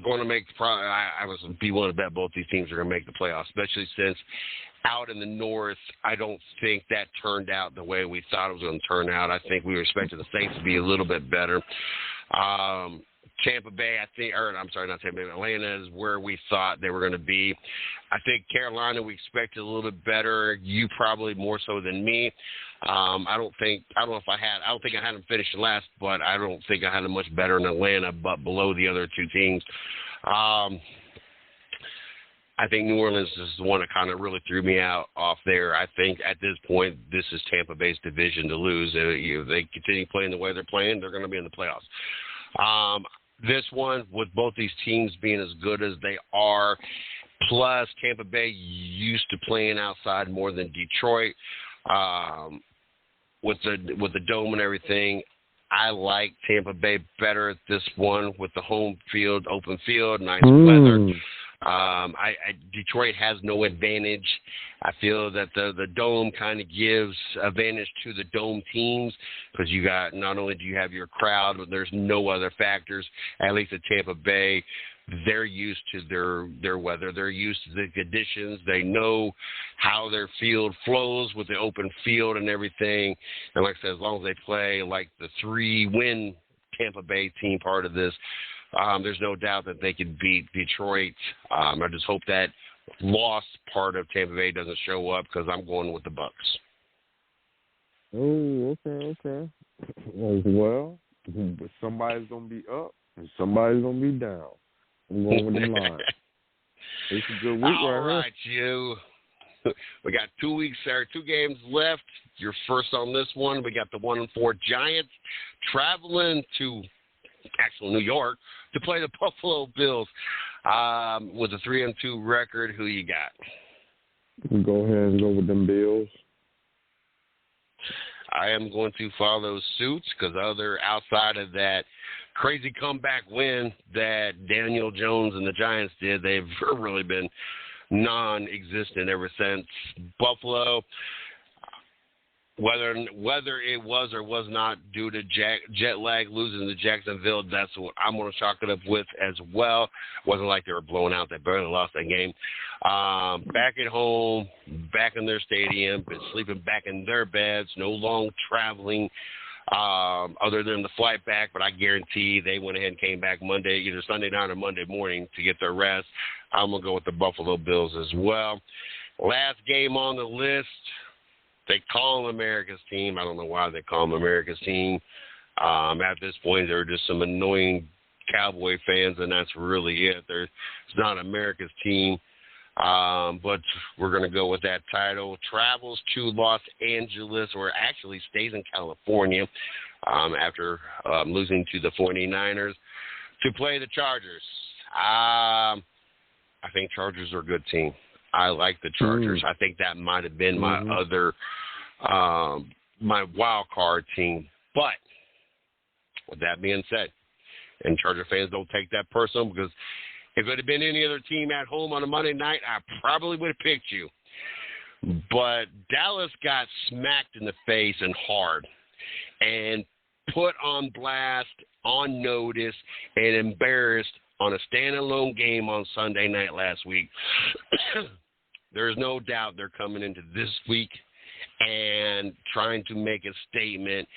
B: going to make I was be willing to bet both these teams are going to make the playoffs, especially since out in the North, I don't think that turned out the way we thought it was going to turn out. I think we were expecting the Saints to be a little bit better. Tampa Bay, not Tampa Bay, Atlanta is where we thought they were going to be. I think Carolina we expected a little bit better. You probably more so than me. I don't think I had them finishing last, but I don't think I had them much better in Atlanta, but below the other two teams. I think New Orleans is the one that kind of really threw me off there. I think at this point, this is Tampa Bay's division to lose. If they continue playing the way they're playing, they're going to be in the playoffs. This one, with both these teams being as good as they are, plus Tampa Bay used to playing outside more than Detroit, with the dome and everything, I like Tampa Bay better at this one with the home field, open field, nice weather. Detroit has no advantage. I feel that the dome kind of gives advantage to the dome teams because you got not only do you have your crowd, but there's no other factors. At least at Tampa Bay, they're used to their weather. They're used to the conditions. They know how their field flows with the open field and everything. And like I said, as long as they play like the 3-win Tampa Bay team part of this, there's no doubt that they can beat Detroit. I just hope that lost part of Tampa Bay doesn't show up because I'm going with the Bucks.
C: Oh, okay. Well, somebody's going to be up and somebody's going to be down. I'm going with the line. It's a good week
B: All right, you. We got 2 weeks there, 2 games left. You're first on this one. We got the 1-4 Giants traveling to New York to play the Buffalo Bills with a 3-2 record. Who you got?
C: We go ahead and go with them Bills.
B: I am going to follow suits because outside of that crazy comeback win that Daniel Jones and the Giants did, they've really been non-existent ever since. Buffalo, whether it was or was not due to jet lag losing to Jacksonville, that's what I'm going to chalk it up with as well. Wasn't like they were blown out. They barely lost that game. Back at home, back in their stadium, been sleeping back in their beds, no long traveling other than the flight back, but I guarantee they went ahead and came back Monday, either Sunday night or Monday morning to get their rest. I'm going to go with the Buffalo Bills as well. Last game on the list, they call them America's team. I don't know why they call them America's team. At this point, they're just some annoying Cowboy fans, and that's really it. It's not America's team, but we're going to go with that title. Travels to Los Angeles, or actually stays in California after losing to the 49ers to play the Chargers. I think Chargers are a good team. I like the Chargers. I think that might have been my other, my wild card team. But with that being said, and Charger fans don't take that personal, because if it had been any other team at home on a Monday night, I probably would have picked you. But Dallas got smacked in the face and hard and put on blast, on notice, and embarrassed on a standalone game on Sunday night last week. There's no doubt they're coming into this week and trying to make a statement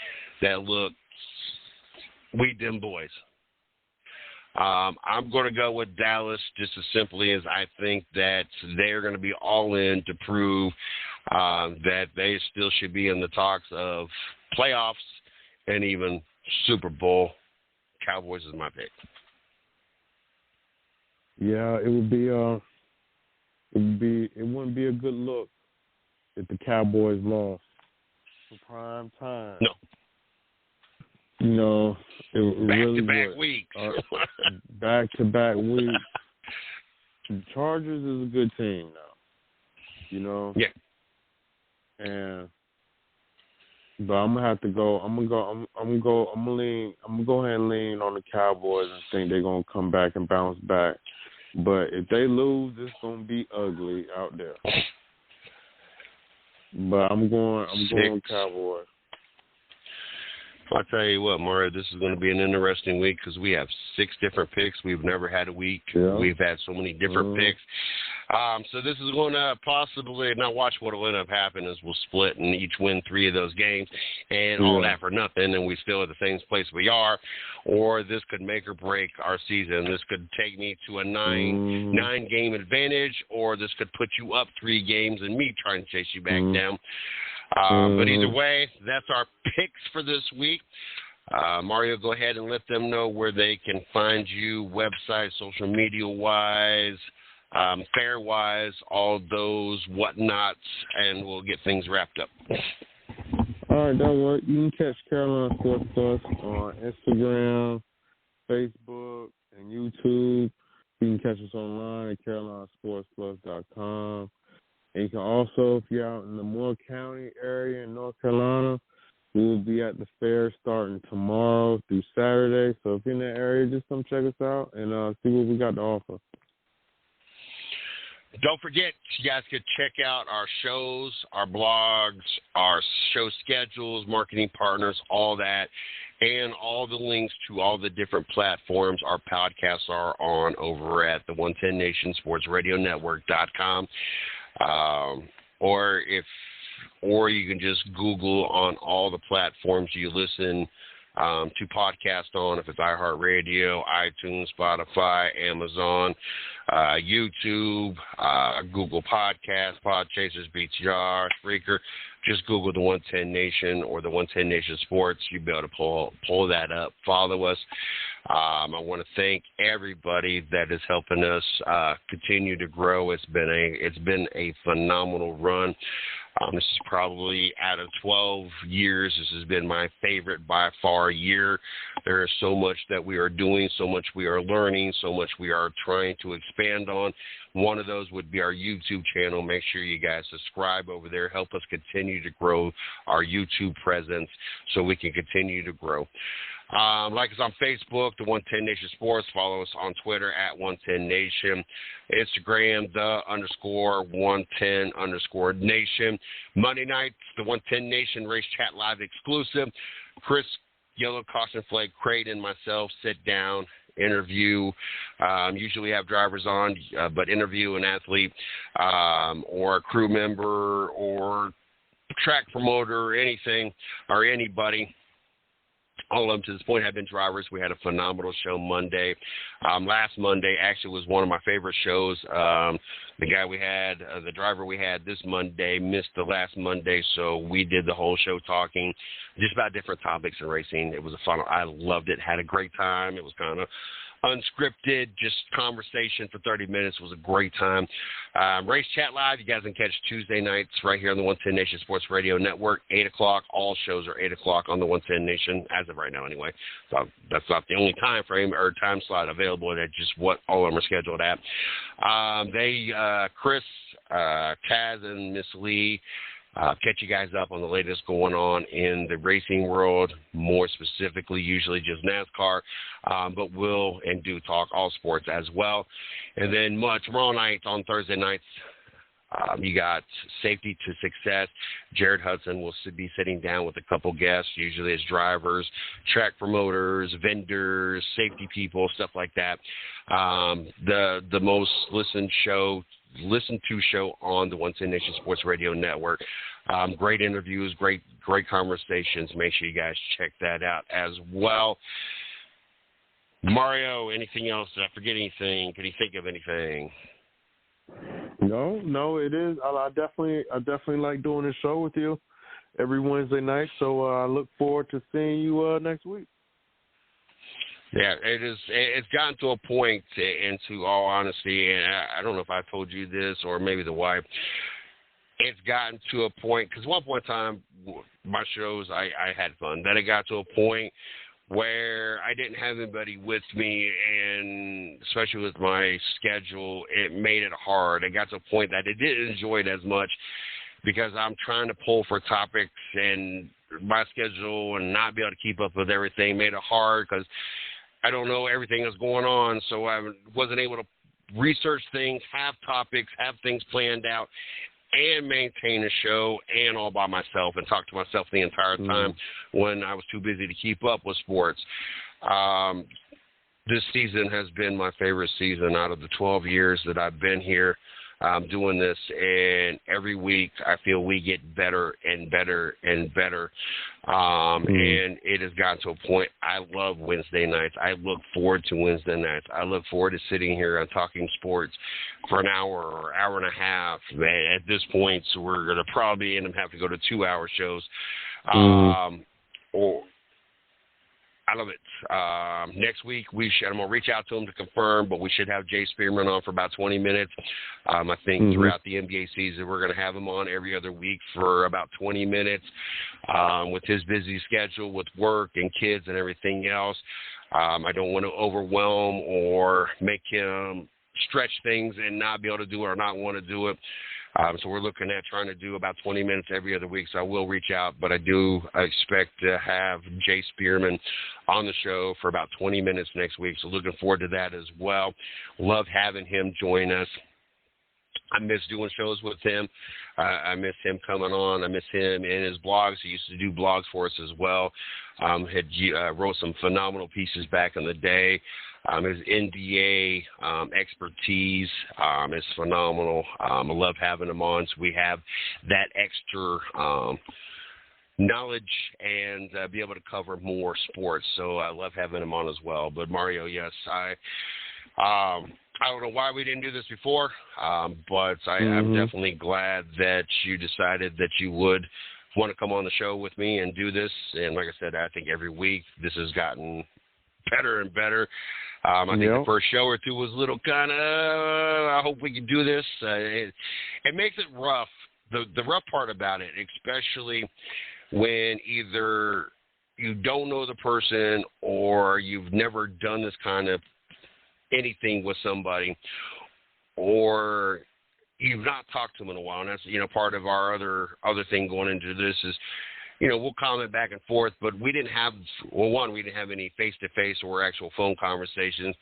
B: that, look, we them boys. I'm going to go with Dallas just as simply as I think that they're going to be all in to prove that they still should be in the talks of playoffs and even Super Bowl. Cowboys is my pick.
C: Yeah, it wouldn't be a good look if the Cowboys lost for prime time.
B: No.
C: You know, it really
B: back-to-back weeks.
C: Back-to-back weeks. The Chargers is a good team now. You know?
B: Yeah.
C: But I'm gonna have to go. I'm gonna go ahead and lean on the Cowboys and think they're gonna come back and bounce back. But if they lose, it's gonna be ugly out there. But I'm going Cowboys.
B: I'll tell you what, Mario, this is going to be an interesting week because we have 6 different picks. We've never had a week. Yeah. We've had so many different picks. So this is going to possibly, now watch what will end up happening is we'll split and each win 3 of those games and all that for nothing, and we still at the same place we are. Or this could make or break our season. This could take me to a 9-game advantage, or this could put you up 3 games and me trying to chase you back down. But either way, that's our picks for this week. Mario, go ahead and let them know where they can find you, website, social media-wise, fair-wise, all those whatnots, and we'll get things wrapped up.
C: All right, that works. You can catch Carolina Sports Plus on Instagram, Facebook, and YouTube. You can catch us online at carolinasportsplus.com. And you can also, if you're out in the Moore County area in North Carolina, we will be at the fair starting tomorrow through Saturday. So if you're in that area, just come check us out and see what we got to offer.
B: Don't forget, you guys could check out our shows, our blogs, our show schedules, marketing partners, all that, and all the links to all the different platforms our podcasts are on over at the 110 Nation Sports Radio Network.com. Or you can just Google on all the platforms you listen to podcast on, if it's iHeartRadio, iTunes, Spotify, Amazon, YouTube, Google Podcasts, Podchasers, BTR, Spreaker. Just Google the 110 Nation or the 110 Nation Sports. You'll be able to pull that up. Follow us. I want to thank everybody that is helping us continue to grow. It's been a phenomenal run. This is probably out of 12 years, this has been my favorite by far year. There is so much that we are doing, so much we are learning, so much we are trying to expand on. One of those would be our YouTube channel. Make sure you guys subscribe over there. Help us continue to grow our YouTube presence so we can continue to grow. Like us on Facebook, the 110 Nation Sports. Follow us on Twitter at 110 Nation. Instagram, _110_Nation. Monday nights, the 110 Nation Race Chat Live exclusive. Chris, Yellow Caution Flag, Creighton, and myself sit down, interview. Usually have drivers on, but interview an athlete or a crew member or track promoter, anything or anybody. All of them to this point have been drivers. We had a phenomenal show Monday. Last Monday actually was one of my favorite shows. The guy we had, the driver we had this Monday missed the last Monday, so we did the whole show talking just about different topics in racing. It was a fun. I loved it. Had a great time. It was kind of unscripted, just conversation for 30 minutes. Was a great time. Race Chat Live, you guys can catch Tuesday nights right here on the 110 Nation Sports Radio Network, 8 o'clock. All shows are 8 o'clock on the 110 Nation, as of right now anyway. So that's not the only time frame or time slot available. That's just what all of them are scheduled at. Chris, Taz, and Miss Lee, catch you guys up on the latest going on in the racing world, more specifically, usually just NASCAR, but will and do talk all sports as well. And then tomorrow night, on Thursday nights, you got Safety to Success. Jared Hudson will be sitting down with a couple guests, usually as drivers, track promoters, vendors, safety people, stuff like that. The most listened to show on the 110 Nation Sports Radio Network. Great interviews, great conversations. Make sure you guys check that out as well. Mario, anything else? Did I forget anything? Can you think of anything?
C: No, it is. I definitely like doing this show with you every Wednesday night. So I look forward to seeing you next week.
B: Yeah, it is. It's gotten to a point, into all honesty, and I don't know if I told you this or maybe the wife. It's gotten to a point, because one point in time, my shows, I had fun. Then it got to a point where I didn't have anybody with me, and especially with my schedule, it made it hard. It got to a point that I didn't enjoy it as much because I'm trying to pull for topics, and my schedule and not be able to keep up with everything made it hard because I don't know everything that's going on, so I wasn't able to research things, have topics, have things planned out, and maintain a show and all by myself and talk to myself the entire time when I was too busy to keep up with sports. This season has been my favorite season out of the 12 years that I've been here doing this, and every week I feel we get better and better and better. And it has gotten to a point I love Wednesday nights. I look forward to Wednesday nights. I look forward to sitting here and talking sports for an hour or hour and a half. At this point, so we're going to probably end up having to go to 2-hour shows. Or I love it. Next week, I'm going to reach out to him to confirm, but we should have Jay Spearman on for about 20 minutes. I think throughout the NBA season, we're going to have him on every other week for about 20 minutes. With his busy schedule with work and kids and everything else, I don't want to overwhelm or make him stretch things and not be able to do it or not want to do it. So we're looking at trying to do about 20 minutes every other week. So I will reach out, but I do expect to have Jay Spearman on the show for about 20 minutes next week. So looking forward to that as well. Love having him join us. I miss doing shows with him. I miss him coming on. I miss him in his blogs. He used to do blogs for us as well. Wrote some phenomenal pieces back in the day. His NBA expertise is phenomenal. I love having him on. So we have that extra knowledge and be able to cover more sports. So I love having him on as well. But Mario, yes, I don't know why we didn't do this before, but I'm definitely glad that you decided that you would want to come on the show with me and do this. And like I said, I think every week this has gotten better and better. I think the first show or two was a little kind of, I hope we can do this. It makes it rough. The rough part about it, especially when either you don't know the person or you've never done this kind of anything with somebody, or you've not talked to them in a while. And that's, part of our other thing going into this is, we'll comment back and forth, but we didn't have, we didn't have any face-to-face or actual phone conversations.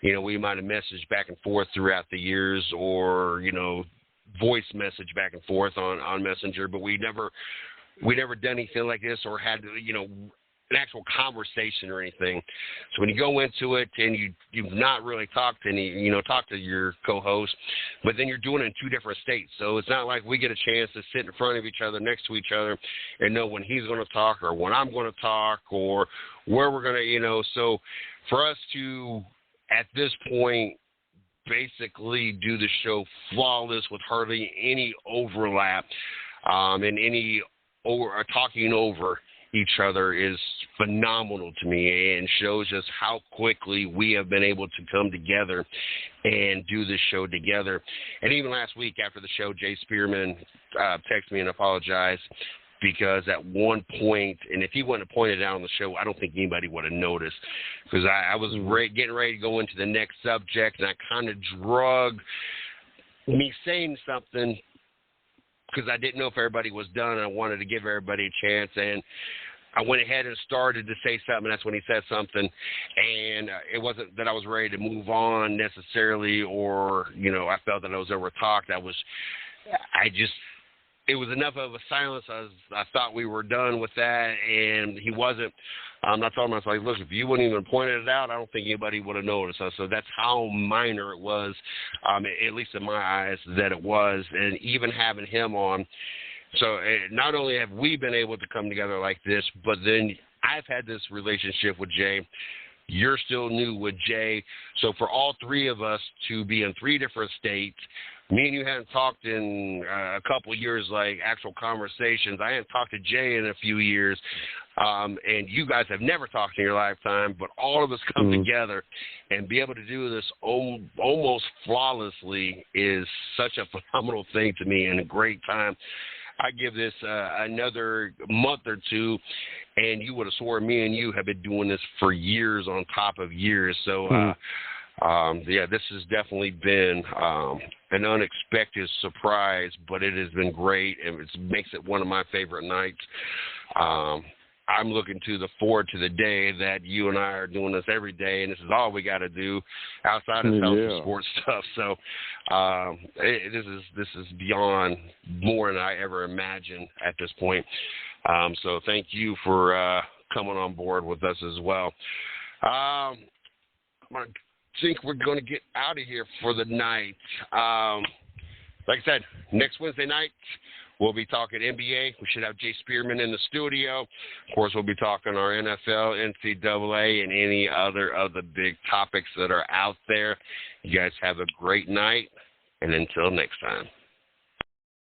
B: We might have messaged back and forth throughout the years or, voice message back and forth on Messenger, but we never done anything like this or had, an actual conversation or anything. So when you go into it and you've not really talked to your co-host, but then you're doing it in two different states. So it's not like we get a chance to sit in front of each other, next to each other, and know when he's going to talk or when I'm going to talk or where we're going to, so for us to, at this point, basically do the show flawless with hardly any overlap and any talking over each other is phenomenal to me and shows us how quickly we have been able to come together and do this show together. And even last week after the show, Jay Spearman texted me and apologized because at one point, and if he wouldn't have pointed it out on the show, I don't think anybody would have noticed because I was getting ready to go into the next subject, and I kind of drug me saying something because I didn't know if everybody was done, and I wanted to give everybody a chance, and I went ahead and started to say something, and that's when he said something, and it wasn't that I was ready to move on necessarily or, I felt that I was over-talked. It was enough of a silence. I thought we were done with that, and he wasn't. I told him, I was like, look, if you wouldn't even pointed it out, I don't think anybody would have noticed. So that's how minor it was, at least in my eyes, that it was. And even having him on, so not only have we been able to come together like this, but then I've had this relationship with Jay. You're still new with Jay. So for all three of us to be in three different states, me and you hadn't talked in a couple of years, like actual conversations. I hadn't talked to Jay in a few years, and you guys have never talked in your lifetime, but all of us come together and be able to do this almost flawlessly is such a phenomenal thing to me and a great time. I give this another month or two, and you would have sworn me and you have been doing this for years on top of years. So, this has definitely been an unexpected surprise, but it has been great, and it makes it one of my favorite nights. I'm looking forward to the day that you and I are doing this every day, and this is all we got to do outside of some sports stuff. So this is beyond more than I ever imagined at this point. So thank you for coming on board with us as well. I think we're going to get out of here for the night. Like I said, next Wednesday night, we'll be talking NBA. We should have Jay Spearman in the studio. Of course, we'll be talking our NFL, NCAA, and any other of the big topics that are out there. You guys have a great night, and until next time.